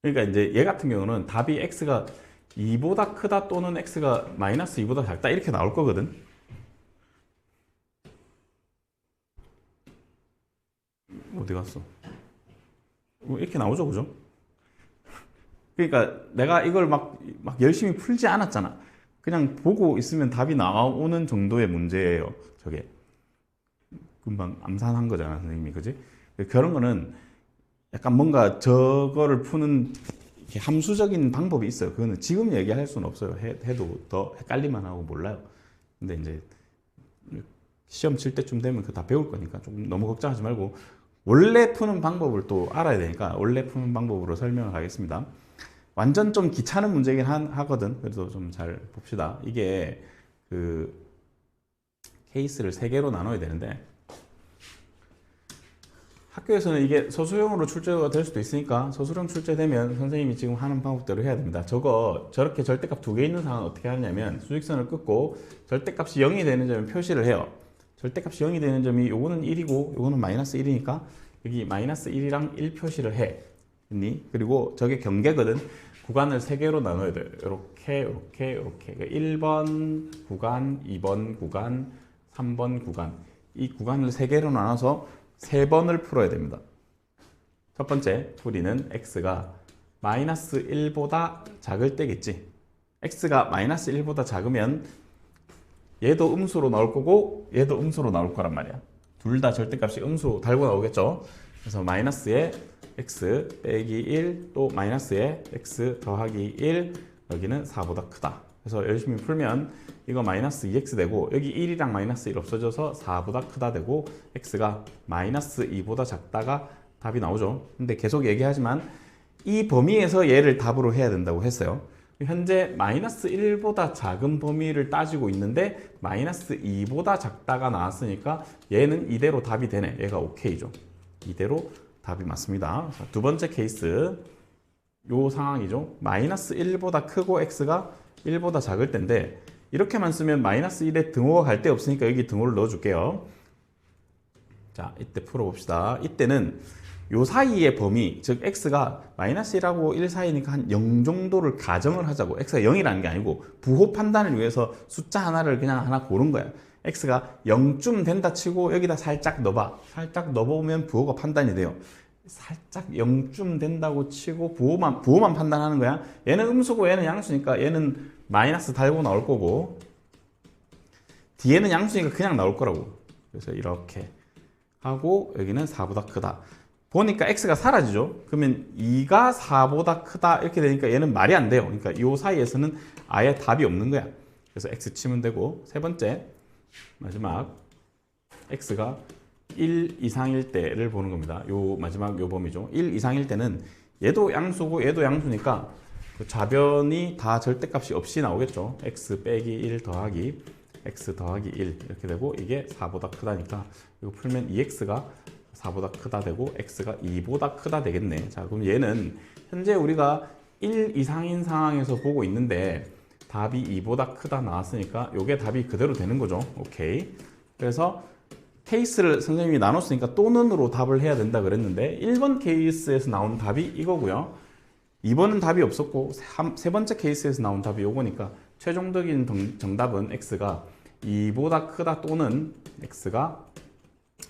그러니까 이제 얘 같은 경우는 답이 x가 2보다 크다 또는 x가 마이너스 2보다 작다 이렇게 나올 거거든. 어디 갔어? 이렇게 나오죠, 그죠? 그러니까 내가 이걸 막 열심히 풀지 않았잖아. 그냥 보고 있으면 답이 나오는 정도의 문제예요. 저게 금방 암산한 거잖아, 선생님이, 그지? 그런 거는 약간 뭔가 저거를 푸는 함수적인 방법이 있어요. 그거는 지금 얘기할 수는 없어요. 해도 더 헷갈리만 하고 몰라요. 근데 이제 시험 칠 때쯤 되면 그 다 배울 거니까 조금 너무 걱정하지 말고 원래 푸는 방법을 또 알아야 되니까 원래 푸는 방법으로 설명을 하겠습니다. 완전 좀 귀찮은 문제긴 하거든. 그래도 좀 잘 봅시다. 이게 그 케이스를 3개로 나눠야 되는데 학교에서는 이게 소수형으로 출제가 될 수도 있으니까 소수형 출제되면 선생님이 지금 하는 방법대로 해야 됩니다. 저렇게 절대값 2개 있는 상황은 어떻게 하냐면 수직선을 긋고 절대값이 0이 되는 점을 표시를 해요. 절대값이 0이 되는 점이 요거는 1이고 요거는 마이너스 1이니까 여기 마이너스 1이랑 1 표시를 해. 그리고 저게 경계거든. 구간을 3개로 나눠야 돼요. 이렇게 1번 구간, 2번 구간, 3번 구간. 이 구간을 3개로 나눠서 3번을 풀어야 됩니다. 첫 번째 풀이는 x가 마이너스 1보다 작을 때겠지. x가 마이너스 1보다 작으면 얘도 음수로 나올 거고 얘도 음수로 나올 거란 말이야. 둘 다 절대값이 음수 달고 나오겠죠. 그래서 마이너스에 x 빼기 1, 또 마이너스에 x 더하기 1, 여기는 4보다 크다. 그래서 열심히 풀면 이거 마이너스 2x 되고 여기 1이랑 마이너스 1 없어져서 4보다 크다 되고 x가 마이너스 2보다 작다가 답이 나오죠. 근데 계속 얘기하지만 이 범위에서 얘를 답으로 해야 된다고 했어요. 현재 마이너스 1보다 작은 범위를 따지고 있는데 마이너스 2보다 작다가 나왔으니까 얘는 이대로 답이 되네. 얘가 오케이죠. 이대로 답이 맞습니다. 자, 두 번째 케이스 요 상황이죠. 마이너스 1보다 크고 x가 1보다 작을 때인데 이렇게만 쓰면 마이너스 1에 등호가 갈 데 없으니까 여기 등호를 넣어줄게요. 자, 이때 풀어봅시다. 이때는 요 사이의 범위, 즉 x가 마이너스 1하고 1 사이니까 한 0 정도를 가정을 하자고. x가 0이라는 게 아니고 부호 판단을 위해서 숫자 하나를 그냥 하나 고른 거야. x가 0쯤 된다 치고 여기다 살짝 넣어봐. 살짝 넣어보면 부호가 판단이 돼요. 살짝 0쯤 된다고 치고 부호만 판단하는 거야. 얘는 음수고 얘는 양수니까 얘는 마이너스 달고 나올 거고 뒤에는 양수니까 그냥 나올 거라고. 그래서 이렇게 하고 여기는 4보다 크다. 보니까 x가 사라지죠. 그러면 2가 4보다 크다 이렇게 되니까 얘는 말이 안 돼요. 그러니까 이 사이에서는 아예 답이 없는 거야. 그래서 x 치면 되고 세 번째 마지막 x가 1 이상일 때를 보는 겁니다. 요 마지막 요 범위죠. 1 이상일 때는 얘도 양수고 얘도 양수니까 그 좌변이 다 절대값이 없이 나오겠죠. x 빼기 1 더하기 x 더하기 1 이렇게 되고 이게 4보다 크다니까 이거 풀면 2x가 4보다 크다 되고 x가 2보다 크다 되겠네. 자, 그럼 얘는 현재 우리가 1 이상인 상황에서 보고 있는데 답이 2보다 크다 나왔으니까 이게 답이 그대로 되는 거죠. 오케이. 그래서 케이스를 선생님이 나눴으니까 또는으로 답을 해야 된다 그랬는데 1번 케이스에서 나온 답이 이거고요. 2번은 답이 없었고 세 번째 케이스에서 나온 답이 이거니까 최종적인 정답은 x가 2보다 크다 또는 x가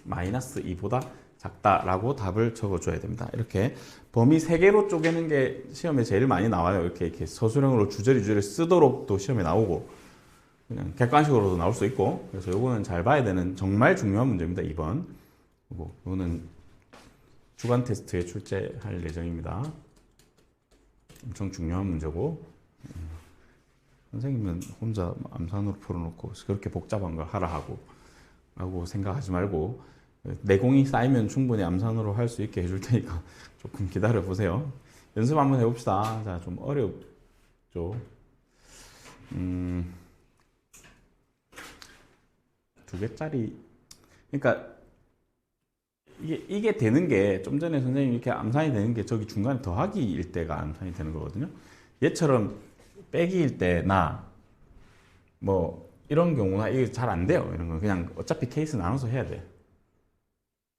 마이너스 2보다 작다라고 답을 적어줘야 됩니다. 이렇게 범위 3개로 쪼개는 게 시험에 제일 많이 나와요. 이렇게 서술형으로 주저리 쓰도록도 시험에 나오고 그냥 객관식으로도 나올 수 있고 그래서 요거는 잘 봐야 되는 정말 중요한 문제입니다. 2번 요거는 주간 테스트에 출제할 예정입니다. 엄청 중요한 문제고 선생님은 혼자 암산으로 풀어놓고 그렇게 복잡한 걸 하라 라고 생각하지 말고 내공이 쌓이면 충분히 암산으로 할 수 있게 해줄 테니까 조금 기다려 보세요. 연습 한번 해봅시다. 자, 좀 어렵죠. 2개짜리 그러니까 이게 되는 게 좀 전에 선생님이 이렇게 암산이 되는 게 저기 중간에 더하기일 때가 암산이 되는 거거든요. 얘처럼 빼기일 때나 뭐 이런 경우나 이게 잘 안 돼요. 이런 거 그냥 어차피 케이스 나눠서 해야 돼.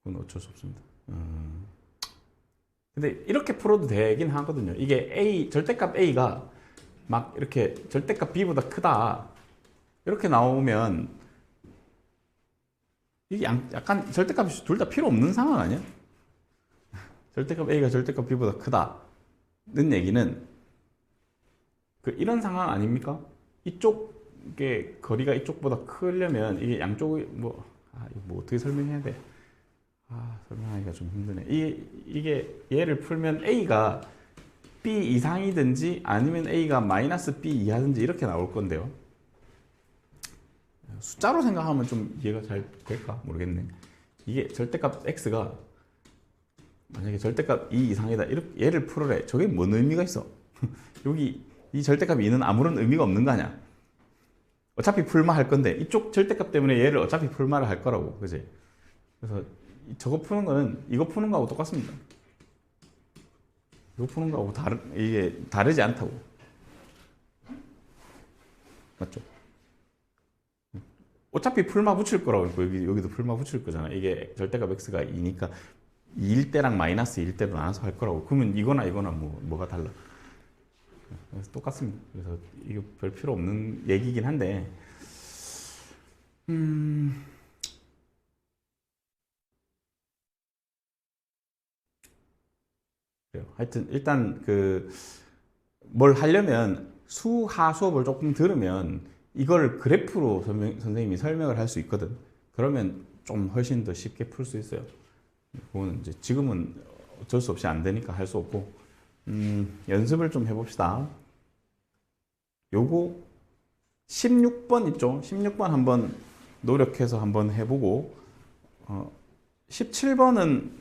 그건 어쩔 수 없습니다. 근데 이렇게 풀어도 되긴 하거든요. 이게 절대값 A가 막 이렇게 절대값 B보다 크다 이렇게 나오면 이게 약간 절대값이 둘 다 필요 없는 상황 아니야? 절대값 A가 절대값 B보다 크다는 얘기는 이런 상황 아닙니까? 이쪽의 거리가 이쪽보다 크려면 이게 양쪽이 뭐 어떻게 설명해야 돼? 설명하기가 좀 힘드네. 이게 얘를 풀면 A가 B 이상이든지 아니면 A가 마이너스 B 이하든지 이렇게 나올 건데요. 숫자로 생각하면 좀 이해가 잘 될까 모르겠네. 이게 절대값 X가 만약에 절대값 2 이상이다. 이렇게 얘를 풀으래. 저게 뭔 의미가 있어? 여기 이 절대값 2는 아무런 의미가 없는 거 아니야? 어차피 풀마 할 건데 이쪽 절대값 때문에 얘를 어차피 풀마를 할 거라고. 그지? 그래서 저거 푸는 거는 이거 푸는 거하고 똑같습니다. 이거 푸는 거하고 이게 다르지 않다고. 맞죠? 어차피 풀마 붙일 거라고 했고 여기도 풀마 붙일 거잖아. 이게 절대값 x가 2니까 2일 때랑 마이너스 1일 때로 나눠서 할 거라고. 그러면 이거나 뭐가 달라? 그래서 똑같습니다. 그래서 이거 별 필요 없는 얘기긴 한데 그래요. 하여튼 일단 뭘 하려면 수하 수업을 조금 들으면 이걸 그래프로 선생님이 설명을 할 수 있거든. 그러면 좀 훨씬 더 쉽게 풀 수 있어요. 그거는 이제 지금은 어쩔 수 없이 안 되니까 할 수 없고, 연습을 좀 해봅시다. 요거 16번 있죠? 16번 한번 노력해서 한번 해보고, 17번은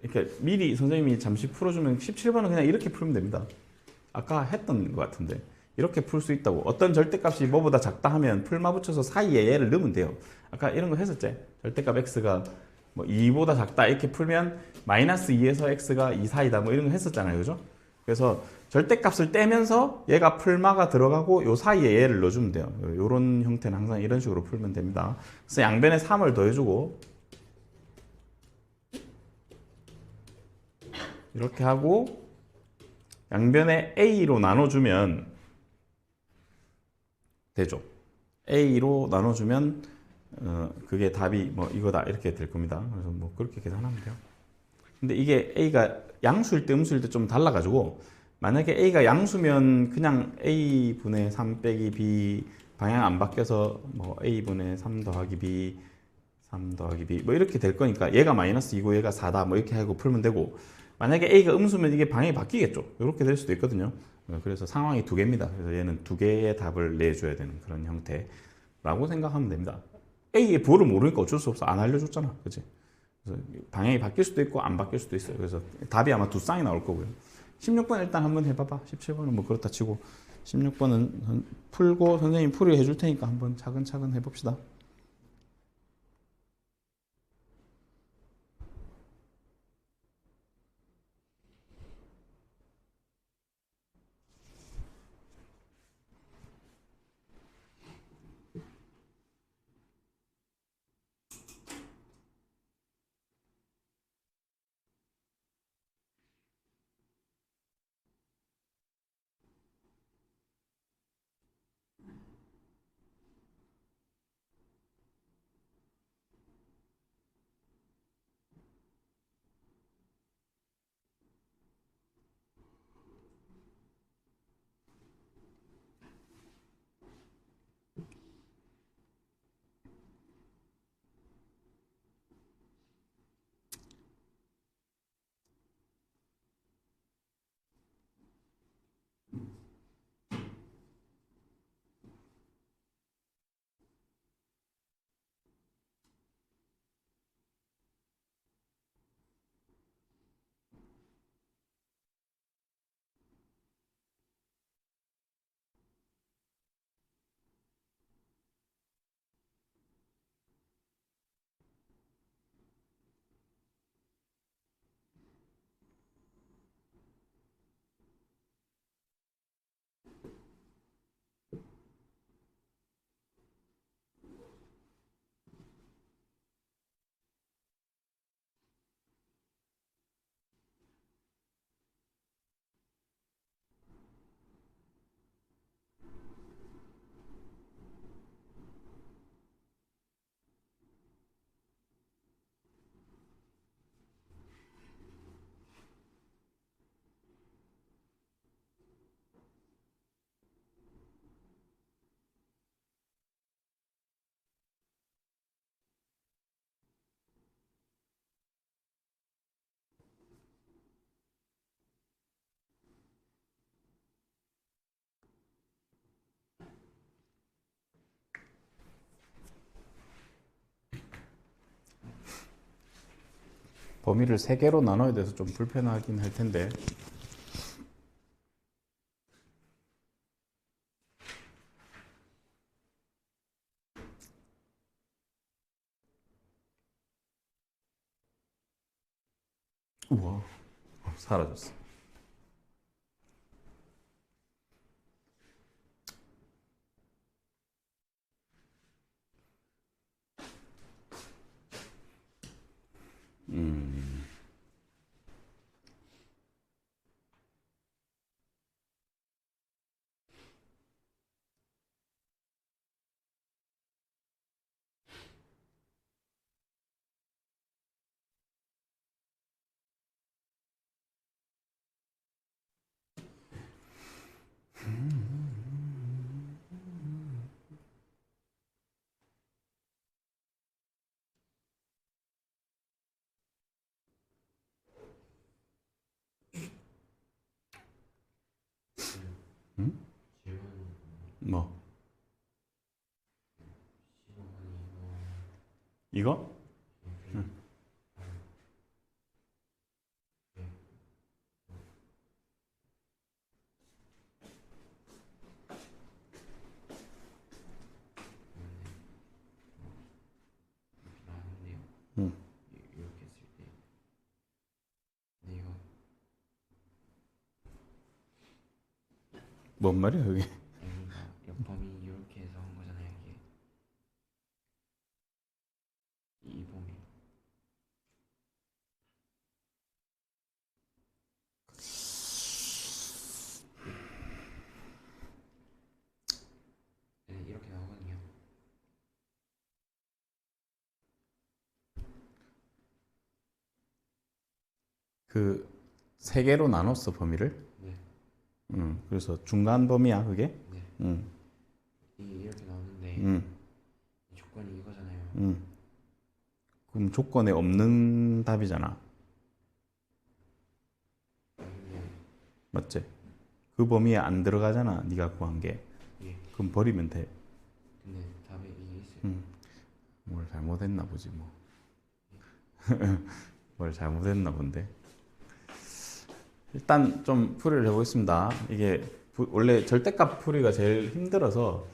이렇게 미리 선생님이 잠시 풀어주면 17번은 그냥 이렇게 풀면 됩니다. 아까 했던 것 같은데. 이렇게 풀 수 있다고. 어떤 절대값이 뭐보다 작다 하면 풀마 붙여서 사이에 얘를 넣으면 돼요. 아까 이런 거 했었지? 절대값 x가 뭐 2보다 작다 이렇게 풀면 마이너스 2에서 x가 2 사이다 뭐 이런 거 했었잖아요. 그죠? 그래서 절대값을 떼면서 얘가 풀마가 들어가고 요 사이에 얘를 넣어주면 돼요. 요런 형태는 항상 이런 식으로 풀면 됩니다. 그래서 양변에 3을 더해주고 이렇게 하고 양변에 a로 나눠주면 되죠. a로 나눠주면 그게 답이 뭐 이거다 이렇게 될 겁니다. 그래서 뭐 그렇게 계산하면 돼요. 근데 이게 a가 양수일 때 음수일 때 좀 달라가지고 만약에 a가 양수면 그냥 a분의 3 빼기 b 방향 안 바뀌어서 뭐 a분의 3 더하기 b 3 더하기 b 뭐 이렇게 될 거니까 얘가 마이너스 2고 얘가 4다 뭐 이렇게 하고 풀면 되고 만약에 a가 음수면 이게 방향이 바뀌겠죠. 이렇게 될 수도 있거든요. 그래서 상황이 두 개입니다. 그래서 얘는 두 개의 답을 내줘야 되는 그런 형태라고 생각하면 됩니다. A의 부호를 모르니까 어쩔 수 없어. 안 알려줬잖아. 그치? 그래서 방향이 바뀔 수도 있고 안 바뀔 수도 있어요. 그래서 답이 아마 두 쌍이 나올 거고요. 16번 일단 한번 해봐봐. 17번은 뭐 그렇다 치고 16번은 풀고 선생님 풀이 해줄 테니까 한번 차근차근 해봅시다. 범위를 세 개로 나눠야 돼서 좀 불편하긴 할 텐데 우와 사라졌어. 뭐 이거? 응. 응. 이렇게 했을 때 근데 이거 뭔 말이야 그게? 여기가 옆범위 이렇게 해서 한 거잖아요. 이게 이 범위 네, 이렇게 나오거든요. 그 세 개로 나눴어 범위를. 네, 그래서 중간 범위야 그게. 네. 음, 이게 이렇게 나오는데 음, 이 조건이 이거잖아요. 그럼 조건에 없는 답이잖아. 근데 맞지? 그 범위에 안 들어가잖아. 네가 구한 게. 예, 그럼 버리면 돼. 근데 답에 이게 있어요. 뭘 잘못했나 보지 뭐. 뭘 잘못했나 본데. 일단 좀 풀이를 해보겠습니다. 이게 원래 절대값 풀이가 제일 힘들어서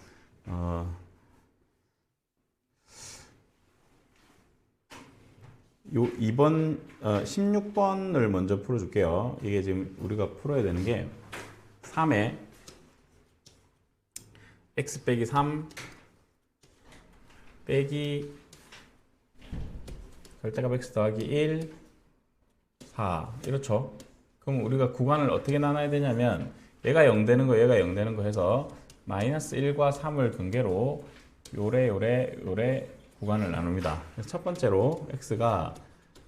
요 2번 16번을 먼저 풀어줄게요. 이게 지금 우리가 풀어야 되는 게 3에 x 빼기 3 빼기 절대값 x 더하기 1 4 이렇죠. 그럼 우리가 구간을 어떻게 나눠야 되냐면 얘가 0 되는 거 얘가 0 되는 거 해서 마이너스 1과 3을 경계로 요래 구간을 나눕니다. 그래서 첫 번째로 x가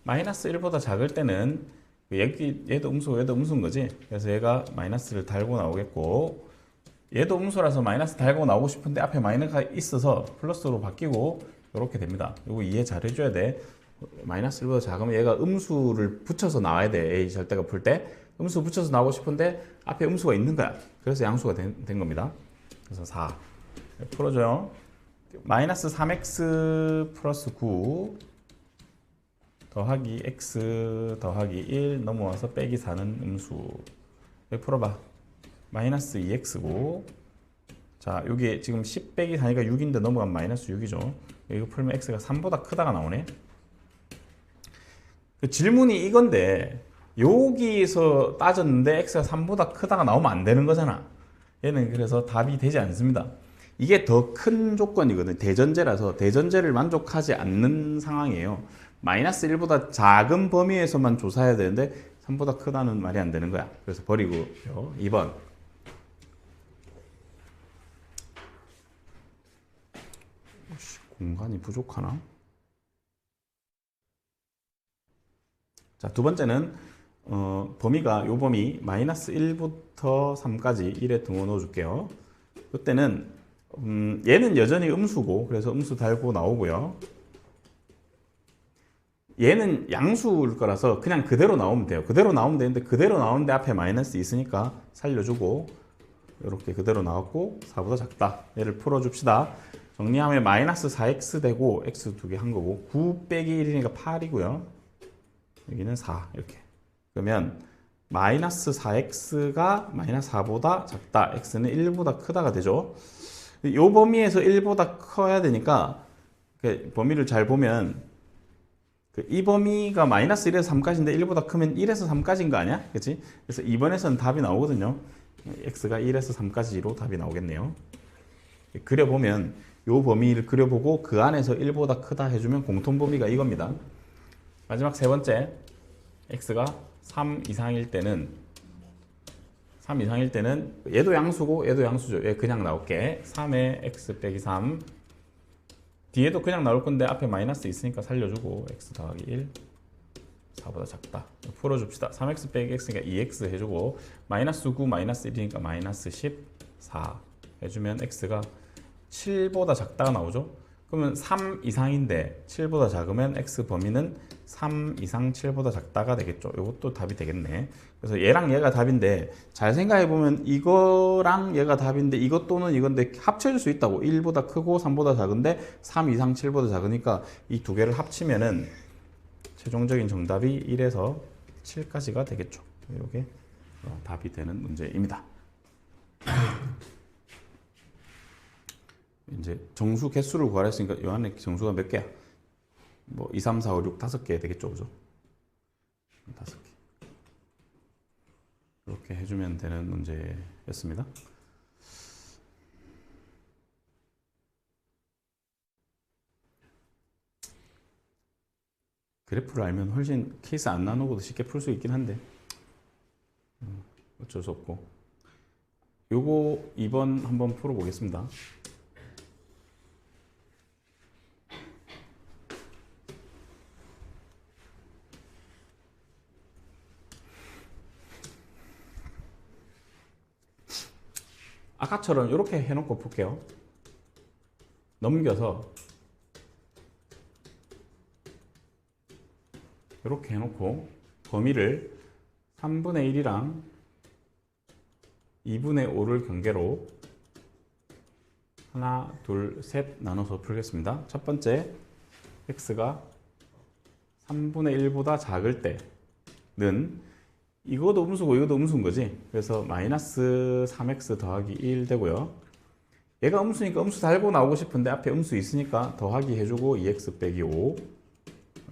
마이너스 1보다 작을 때는 얘도 음수고 얘도 음수인 거지. 그래서 얘가 마이너스를 달고 나오겠고 얘도 음수라서 마이너스 달고 나오고 싶은데 앞에 마이너스가 있어서 플러스로 바뀌고 이렇게 됩니다. 이거 이해 잘 해줘야 돼. 마이너스 1보다 작으면 얘가 음수를 붙여서 나와야 돼. A 절대가 풀 때 음수 붙여서 나오고 싶은데 앞에 음수가 있는 거야. 그래서 양수가 된 겁니다. 그래서 4 풀어줘요. 마이너스 3x 플러스 9 더하기 x 더하기 1 넘어와서 빼기 4는 음수. 여기 풀어봐. 마이너스 2x고 자 여기 지금 10 빼기 4니까 6인데 넘어가면 마이너스 6이죠. 이거 풀면 x가 3보다 크다가 나오네. 그 질문이 이건데 여기서 따졌는데 x가 3보다 크다가 나오면 안 되는 거잖아. 얘는 그래서 답이 되지 않습니다. 이게 더 큰 조건이거든. 대전제라서 대전제를 만족하지 않는 상황이에요. 마이너스 1보다 작은 범위에서만 조사해야 되는데 3보다 크다는 말이 안 되는 거야. 그래서 버리고요. 2번 공간이 부족하나? 자, 두 번째는 범위가 요 범위 마이너스 1부터 3까지 1에 등호 넣어줄게요. 이때는 얘는 여전히 음수고 그래서 음수 달고 나오고요. 얘는 양수일 거라서 그냥 그대로 나오면 돼요. 그대로 나오면 되는데 그대로 나오는데 앞에 마이너스 있으니까 살려주고 이렇게 그대로 나왔고 4보다 작다. 얘를 풀어줍시다. 정리하면 마이너스 4x 되고 x 두 개 한 거고 9 빼기 1이니까 8이고요. 여기는 4 이렇게. 그러면 마이너스 4x가 마이너스 4보다 작다. x는 1보다 크다가 되죠. 이 범위에서 1보다 커야 되니까 범위를 잘 보면 이 범위가 마이너스 1에서 3까지인데 1보다 크면 1에서 3까지인 거 아니야? 그치? 그래서 2번에서는 답이 나오거든요. x가 1에서 3까지로 답이 나오겠네요. 그려보면 이 범위를 그려보고 그 안에서 1보다 크다 해주면 공통범위가 이겁니다. 마지막 세 번째 x가 3 이상일 때는 얘도 양수고 얘도 양수죠. 얘 그냥 나올게. 3에 x 빼기 3 뒤에도 그냥 나올 건데 앞에 마이너스 있으니까 살려주고 x 더하기 1 4보다 작다. 풀어줍시다. 3x 빼기 x니까 2x 해주고 마이너스 9 마이너스 1이니까 마이너스 14 해주면 x가 7보다 작다가 나오죠. 그러면 3 이상인데 7보다 작으면 x 범위는 3 이상 7보다 작다가 되겠죠. 이것도 답이 되겠네. 그래서 얘랑 얘가 답인데 잘 생각해 보면 이거랑 얘가 답인데 이것 또는 이건데 합쳐질 수 있다고. 1보다 크고 3보다 작은데 3 이상 7보다 작으니까 이 두 개를 합치면은 최종적인 정답이 1에서 7까지가 되겠죠. 이게 답이 되는 문제입니다. 이제 정수 개수를 구하랬으니까 이 안에 정수가 몇 개야? 뭐 2, 3, 4, 5, 6, 5개 되겠죠, 그죠? 5개. 이렇게 해주면 되는 문제였습니다. 그래프를 알면 훨씬 케이스 안 나누고도 쉽게 풀 수 있긴 한데 어쩔 수 없고. 요거 2번 한번 풀어보겠습니다. 아까처럼 이렇게 해놓고 풀게요. 넘겨서 이렇게 해놓고 범위를 3분의 1이랑 2분의 5를 경계로 하나, 둘, 셋 나눠서 풀겠습니다. 첫 번째, x가 3분의 1보다 작을 때는 이것도 음수고 이것도 음수인 거지. 그래서 마이너스 3x 더하기 1 되고요. 얘가 음수니까 음수 달고 나오고 싶은데 앞에 음수 있으니까 더하기 해주고 2x 빼기 5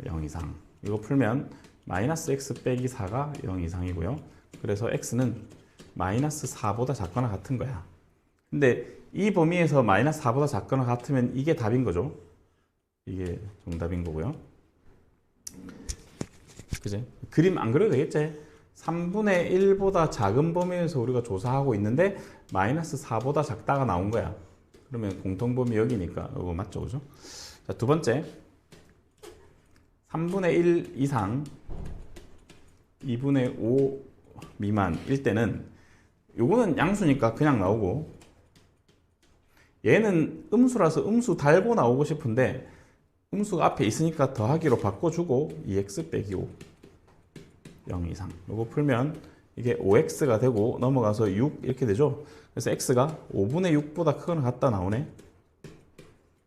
0 이상. 이거 풀면 마이너스 x 빼기 4가 0 이상이고요. 그래서 x는 마이너스 4보다 작거나 같은 거야. 근데 이 범위에서 마이너스 4보다 작거나 같으면 이게 답인 거죠. 이게 정답인 거고요. 그지? 그림 안 그려도 되겠지? 3분의 1보다 작은 범위에서 우리가 조사하고 있는데 마이너스 4보다 작다가 나온 거야. 그러면 공통범위 여기니까 이거 맞죠, 그죠? 자, 두 번째, 3분의 1 이상 2분의 5 미만일 때는 요거는 양수니까 그냥 나오고, 얘는 음수라서 음수 달고 나오고 싶은데 음수가 앞에 있으니까 더하기로 바꿔주고 2x 빼기 5 0 이상. 요거 풀면 이게 5x가 되고 넘어가서 6 이렇게 되죠. 그래서 x가 5분의 6보다 크거나 같다 나오네.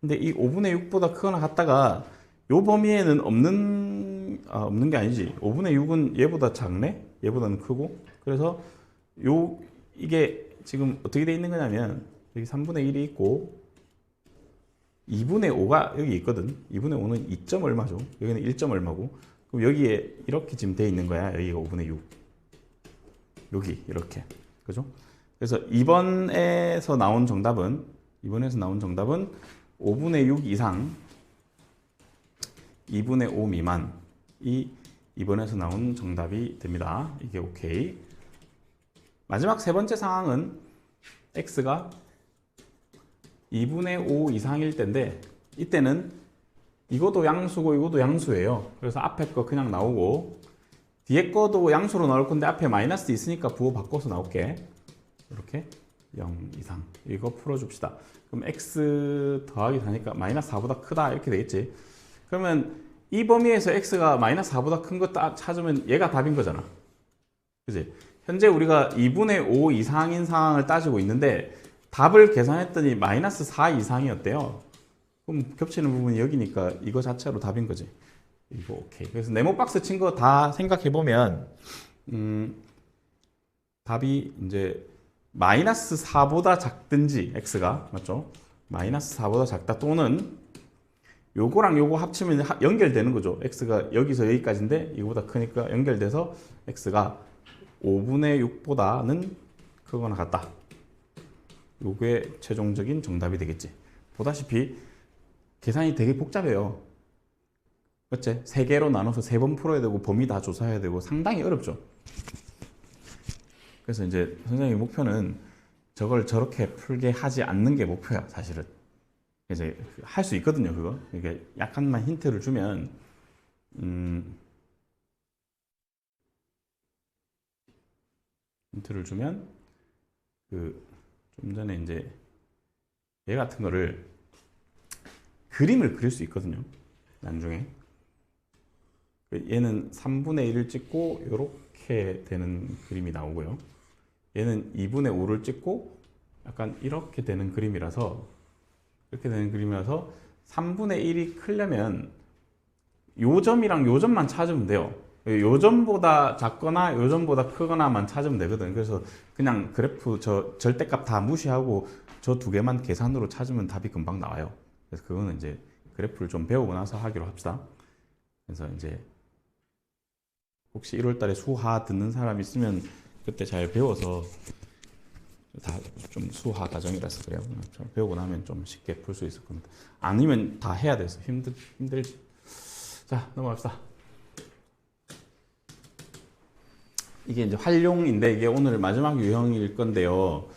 근데 이 5분의 6보다 크거나 같다가 요 범위에는 없는 게 아니지. 5분의 6은 얘보다 작네. 얘보다는 크고. 그래서 이게 지금 어떻게 돼 있는 거냐면 여기 3분의 1이 있고 2분의 5가 여기 있거든. 2분의 5는 2점 얼마죠? 여기는 1점 얼마고. 그럼 여기에 이렇게 지금 돼 있는 거야. 여기가 5분의 6. 여기 이렇게. 그죠? 그래서 2번에서 나온 정답은 5분의 6 이상 2분의 5 미만 이 2번에서 나온 정답이 됩니다. 이게 오케이. 마지막 세 번째 상황은 x가 2분의 5 이상일 때인데 이때는 이것도 양수고 이것도 양수예요. 그래서 앞에 거 그냥 나오고 뒤에 거도 양수로 나올 건데 앞에 마이너스 있으니까 부호 바꿔서 나올게. 이렇게 0 이상. 이거 풀어줍시다. 그럼 x 더하기 4니까 마이너스 4보다 크다 이렇게 되겠지. 그러면 이 범위에서 x가 마이너스 4보다 큰 거 찾으면 얘가 답인 거잖아. 그지? 현재 우리가 2분의 5 이상인 상황을 따지고 있는데 답을 계산했더니 마이너스 4 이상이었대요. 그럼 겹치는 부분이 여기니까 이거 자체로 답인 거지. 이거 오케이. 그래서 네모 박스 친 거 다 생각해 보면 답이 이제 마이너스 4보다 작든지 x가 맞죠? 마이너스 4보다 작다 또는 요거랑 요거 합치면 연결되는 거죠. x가 여기서 여기까지인데 이거보다 크니까 연결돼서 x가 5분의 6보다는 크거나 같다. 요게 최종적인 정답이 되겠지. 보다시피 계산이 되게 복잡해요. 그치? 3개로 나눠서 3번 풀어야 되고 범위 다 조사해야 되고 상당히 어렵죠. 그래서 이제 선생님의 목표는 저걸 저렇게 풀게 하지 않는 게 목표야, 사실은. 이제 할 수 있거든요, 그거. 이게 약간만 힌트를 주면 좀 전에 이제 얘 같은 거를 그림을 그릴 수 있거든요, 나중에. 얘는 3분의 1을 찍고 이렇게 되는 그림이 나오고요. 얘는 2분의 5를 찍고 약간 이렇게 되는 그림이라서 3분의 1이 크려면 요 점이랑 요 점만 찾으면 돼요. 요 점보다 작거나 요 점보다 크거나만 찾으면 되거든. 그래서 그냥 그래프 저 절대값 다 무시하고 저 두 개만 계산으로 찾으면 답이 금방 나와요. 그래서 그거는 이제 그래프를 좀 배우고 나서 하기로 합시다. 그래서 이제 혹시 1월 달에 수하 듣는 사람 있으면 그때 잘 배워서 다 좀 수하 과정이라서 그래요. 배우고 나면 좀 쉽게 풀 수 있을 겁니다. 아니면 다 해야 돼서 힘들지. 자, 넘어갑시다. 이게 이제 활용인데 이게 오늘 마지막 유형일 건데요.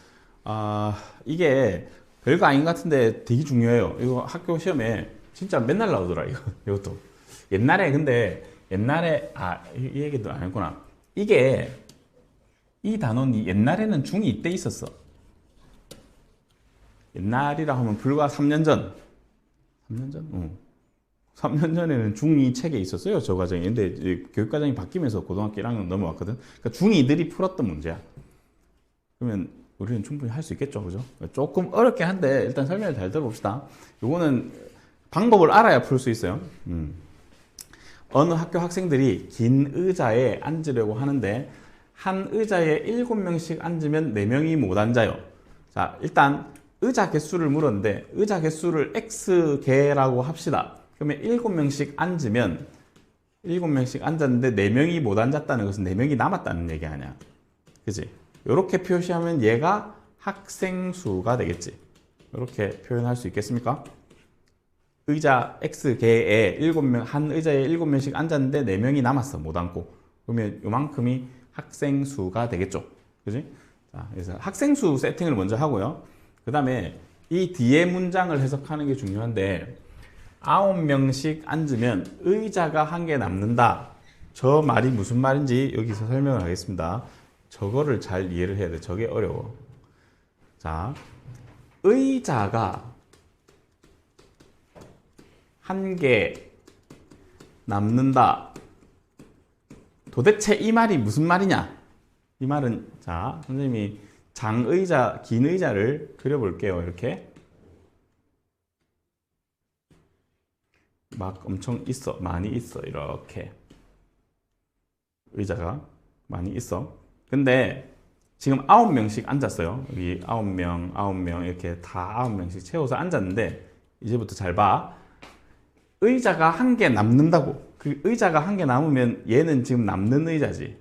이게 별거 아닌 것 같은데 되게 중요해요. 이거 학교 시험에 진짜 맨날 나오더라, 이것도. 옛날에 이 얘기도 안 했구나. 이 단원이 옛날에는 중2 때 있었어. 옛날이라 하면 불과 3년 전. 3년 전? 응. 3년 전에는 중2 책에 있었어요, 저 과정이. 근데 교육과정이 바뀌면서 고등학교 1학년 넘어왔거든. 그러니까 중2들이 풀었던 문제야. 그러면 우리는 충분히 할 수 있겠죠, 그죠? 조금 어렵게 한데 일단 설명을 잘 들어봅시다. 요거는 방법을 알아야 풀 수 있어요. 어느 학교 학생들이 긴 의자에 앉으려고 하는데 한 의자에 7명씩 앉으면 4명이 못 앉아요. 자, 일단 의자 개수를 물었는데 의자 개수를 X개라고 합시다. 그러면 7명씩 앉으면 7명씩 앉았는데 4명이 못 앉았다는 것은 4명이 남았다는 얘기 아니야. 그치? 이렇게 표시하면 얘가 학생 수가 되겠지. 이렇게 표현할 수 있겠습니까? 의자 X개에 한 의자에 7명씩 앉았는데 4명이 남았어. 못 앉고. 그러면 요만큼이 학생 수가 되겠죠. 그지? 자, 그래서 학생 수 세팅을 먼저 하고요. 그 다음에 이 뒤에 문장을 해석하는 게 중요한데 9명씩 앉으면 의자가 1개 남는다. 저 말이 무슨 말인지 여기서 설명을 하겠습니다. 저거를 잘 이해를 해야 돼. 저게 어려워. 자, 의자가 1개 남는다. 도대체 이 말이 무슨 말이냐? 이 말은, 자, 선생님이 장의자, 긴 의자를 그려볼게요. 이렇게. 막 엄청 있어. 많이 있어. 이렇게. 의자가 많이 있어. 근데 지금 9명씩 앉았어요. 여기 9명 이렇게 다 9명씩 채워서 앉았는데 이제부터 잘 봐. 의자가 1개 남는다고. 그 의자가 1개 남으면 얘는 지금 남는 의자지.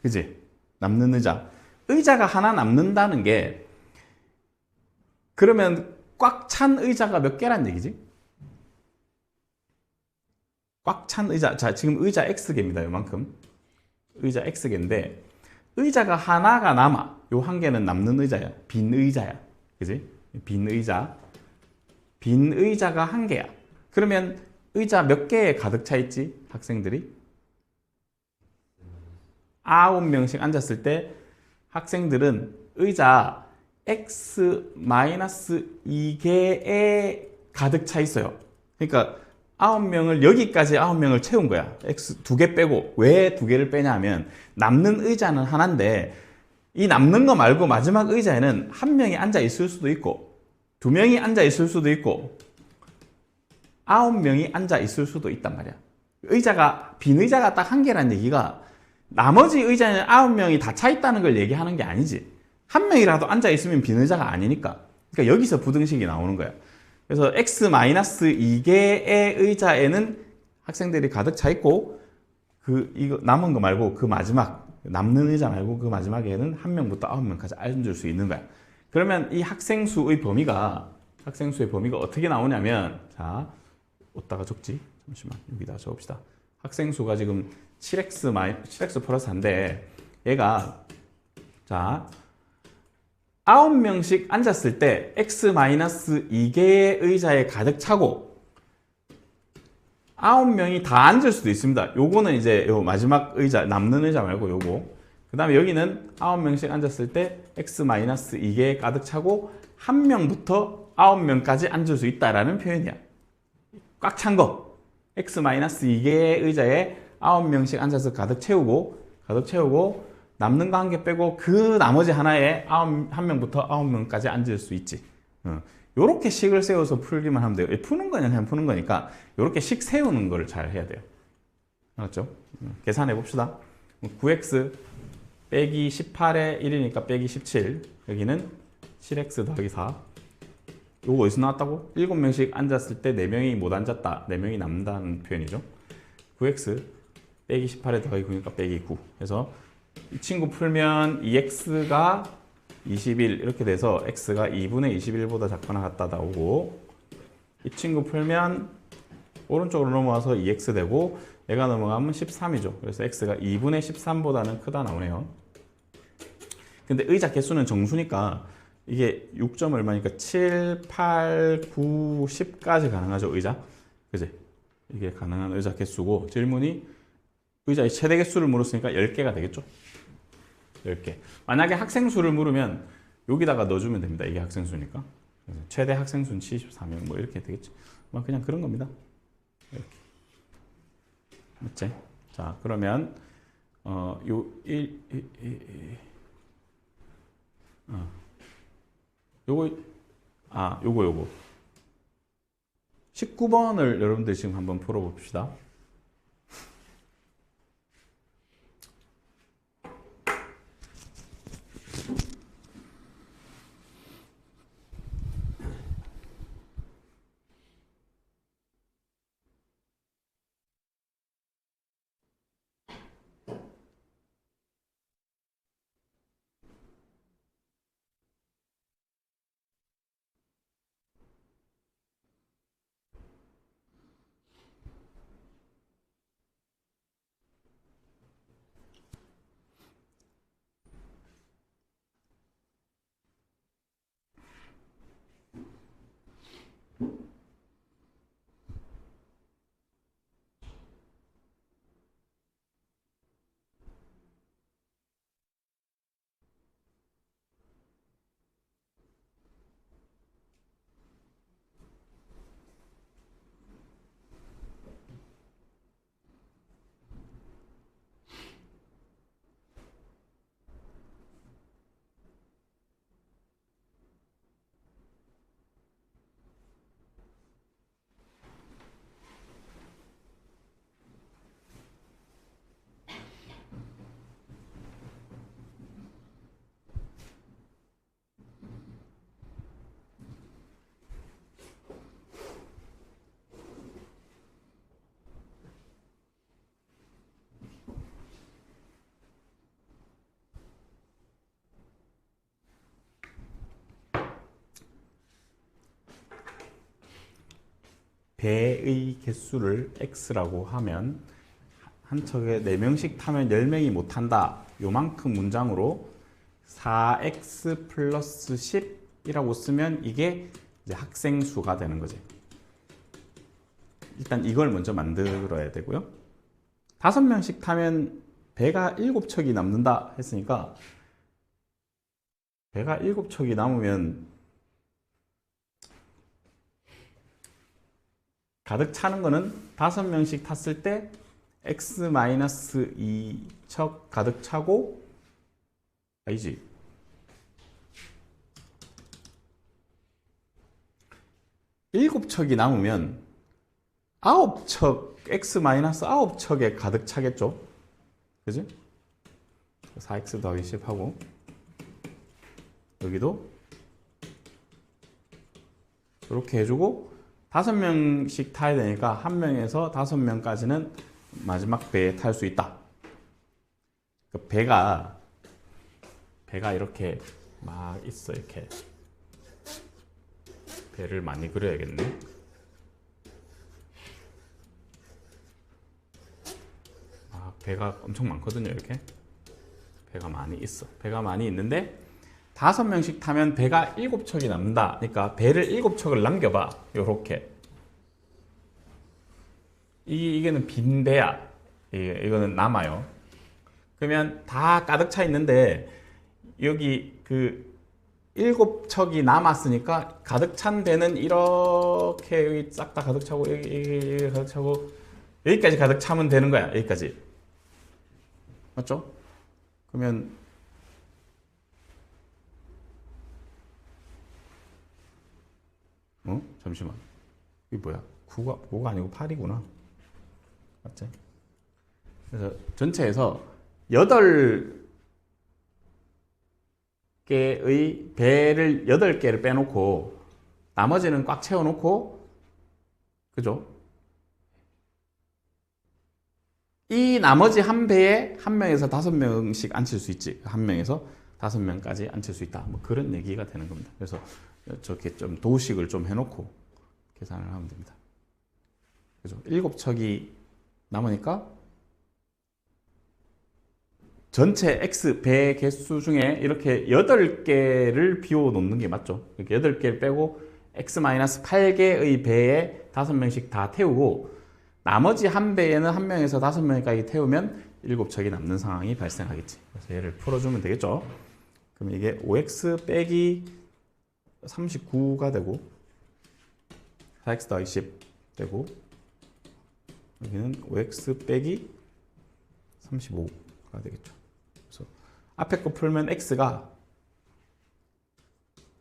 그지? 남는 의자. 의자가 하나 남는다는 게 그러면 꽉 찬 의자가 몇 개란 얘기지? 꽉 찬 의자. 자, 지금 의자 X개입니다. 요만큼. 의자 X개인데 의자가 하나가 남아. 요 1개는 남는 의자야. 빈 의자야. 그지? 빈 의자. 빈 의자가 1개야. 그러면 의자 몇 개에 가득 차 있지? 학생들이? 9명씩 앉았을 때 학생들은 의자 X-2개에 가득 차 있어요. 그러니까 9명을 여기까지 9명을 채운 거야. X 2개 빼고. 왜 2개를 빼냐 하면 남는 의자는 하나인데 이 남는 거 말고 마지막 의자에는 1명이 앉아 있을 수도 있고 2명이 앉아 있을 수도 있고 9명이 앉아 있을 수도 있단 말이야. 빈 의자가 딱 1개라는 얘기가 나머지 의자는 9명이 다 차 있다는 걸 얘기하는 게 아니지. 1명이라도 앉아 있으면 빈 의자가 아니니까. 그러니까 여기서 부등식이 나오는 거야. 그래서 X-2개의 의자에는 학생들이 가득 차 있고 이거 남은 거 말고 그 마지막 남는 의자 말고 그 마지막에는 1명부터 9명까지 앉을 수 있는 거야. 그러면 이 학생수의 범위가 어떻게 나오냐면, 자, 어디다가 적지? 잠시만, 여기다 적읍시다. 학생수가 지금 7x 플러스 4인데, 얘가, 자, 9명씩 앉았을 때, x-2개의 의자에 가득 차고, 9명이 다 앉을 수도 있습니다. 요거는 이제 요 마지막 의자, 남는 의자 말고 요거. 그 다음에 여기는 9명씩 앉았을 때 x-2개에 가득 차고 1명부터 9명까지 앉을 수 있다라는 표현이야. 꽉 찬 거. x-2개의 의자에 9명씩 앉아서 가득 채우고 남는 거 한 개 빼고 그 나머지 하나에 1명부터 9명까지 앉을 수 있지. 요렇게 식을 세워서 풀기만 하면 돼요. 푸는 거는 그냥 푸는 거니까 요렇게 식 세우는 거를 잘 해야 돼요. 알았죠? 계산해 봅시다. 9x 빼기 18에 1이니까 빼기 17. 여기는 7x 더하기 4. 요거 어디서 나왔다고? 7명씩 앉았을 때 4명이 못 앉았다. 4명이 남는다는 표현이죠. 9x 빼기 18에 더하기 9니까 빼기 9. 그래서 이 친구 풀면 2x가 21 이렇게 돼서 x가 2분의 21보다 작거나 같다 나오고, 이 친구 풀면 오른쪽으로 넘어와서 2x 되고 얘가 넘어가면 13이죠. 그래서 x가 2분의 13보다는 크다 나오네요. 근데 의자 개수는 정수니까 이게 6점 얼마니까 7, 8, 9, 10까지 가능하죠, 의자. 그지? 이게 가능한 의자 개수고, 질문이 의자의 최대 개수를 물었으니까 10개가 되겠죠? 10개. 만약에 학생 수를 물으면 여기다가 넣어주면 됩니다. 이게 학생 수니까. 최대 학생 수는 74명 뭐 이렇게 되겠죠. 뭐 그냥 그런 겁니다. 이렇게. 맞지? 자, 그러면 요거 19번을 여러분들 지금 한번 풀어봅시다. 배의 개수를 x라고 하면 한 척에 4명씩 타면 10명이 못 탄다. 요만큼 문장으로 4x 플러스 10이라고 쓰면 이게 이제 학생 수가 되는 거지. 일단 이걸 먼저 만들어야 되고요. 5명씩 타면 배가 7척이 남는다 했으니까 배가 7척이 남으면 가득 차는 거는 5명씩 탔을 때 x-2척 가득 차고, 아니지, 7척이 남으면 9척, x-9척에 가득 차겠죠? 그지? 4x 더하기 10 하고, 여기도 이렇게 해주고, 5명씩 타야 되니까 1명에서 5명까지는 마지막 배에 탈 수 있다. 배가 이렇게 막 있어. 이렇게 배를 많이 그려야겠네. 배가 엄청 많거든요. 이렇게 배가 많이 있어. 배가 많이 있는데 5명씩 타면 배가 7척이 남는다. 그러니까 배를 7척을 남겨봐. 요렇게. 이게는 빈 배야. 이거는 남아요. 그러면 다 가득 차 있는데 여기 그 7척이 남았으니까 가득 찬 배는 이렇게 싹 다 가득 차고 여기 가득 차고 여기까지 가득 차면 되는 거야. 여기까지. 맞죠? 그러면 잠시만. 이게 뭐야? 9가 아니고 8이구나. 맞지? 그래서 전체에서 8개의 배를 8개를 빼놓고 나머지는 꽉 채워놓고, 그죠? 이 나머지 한 배에 한 명에서 5명씩 앉힐 수 있지. 한 명에서 5명까지 앉힐 수 있다. 뭐 그런 얘기가 되는 겁니다. 그래서 저렇게 좀 도식을 좀 해놓고 계산을 하면 됩니다. 그죠? 7척이 남으니까 전체 X 배 개수 중에 이렇게 8개를 비워 놓는 게 맞죠. 이렇게 8개를 빼고 X-8개의 배에 5명씩 다 태우고 나머지 한 배에는 한 명에서 5명까지 태우면 7척이 남는 상황이 발생하겠지. 그래서 얘를 풀어주면 되겠죠. 그럼 이게 5x 빼기 39가 되고 4x 더하기 10 되고 여기는 5x 빼기 35가 되겠죠. 그래서 앞에 거 풀면 x가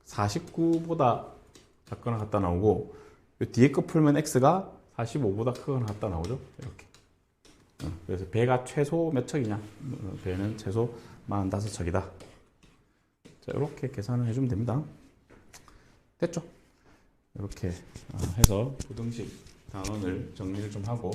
49보다 작거나 같다 나오고 이 뒤에 거 풀면 x가 45보다 크거나 같다 나오죠. 이렇게. 그래서 배가 최소 몇 척이냐? 배는 최소 45척이다. 자, 이렇게 계산을 해주면 됩니다. 됐죠? 이렇게 해서 부등식 단원을 정리를 좀 하고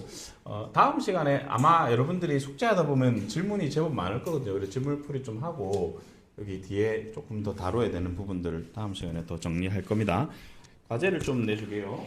다음 시간에 아마 여러분들이 숙제하다 보면 질문이 제법 많을 거거든요. 그래서 질문풀이 좀 하고 여기 뒤에 조금 더 다뤄야 되는 부분들을 다음 시간에 더 정리할 겁니다. 과제를 좀 내주게요.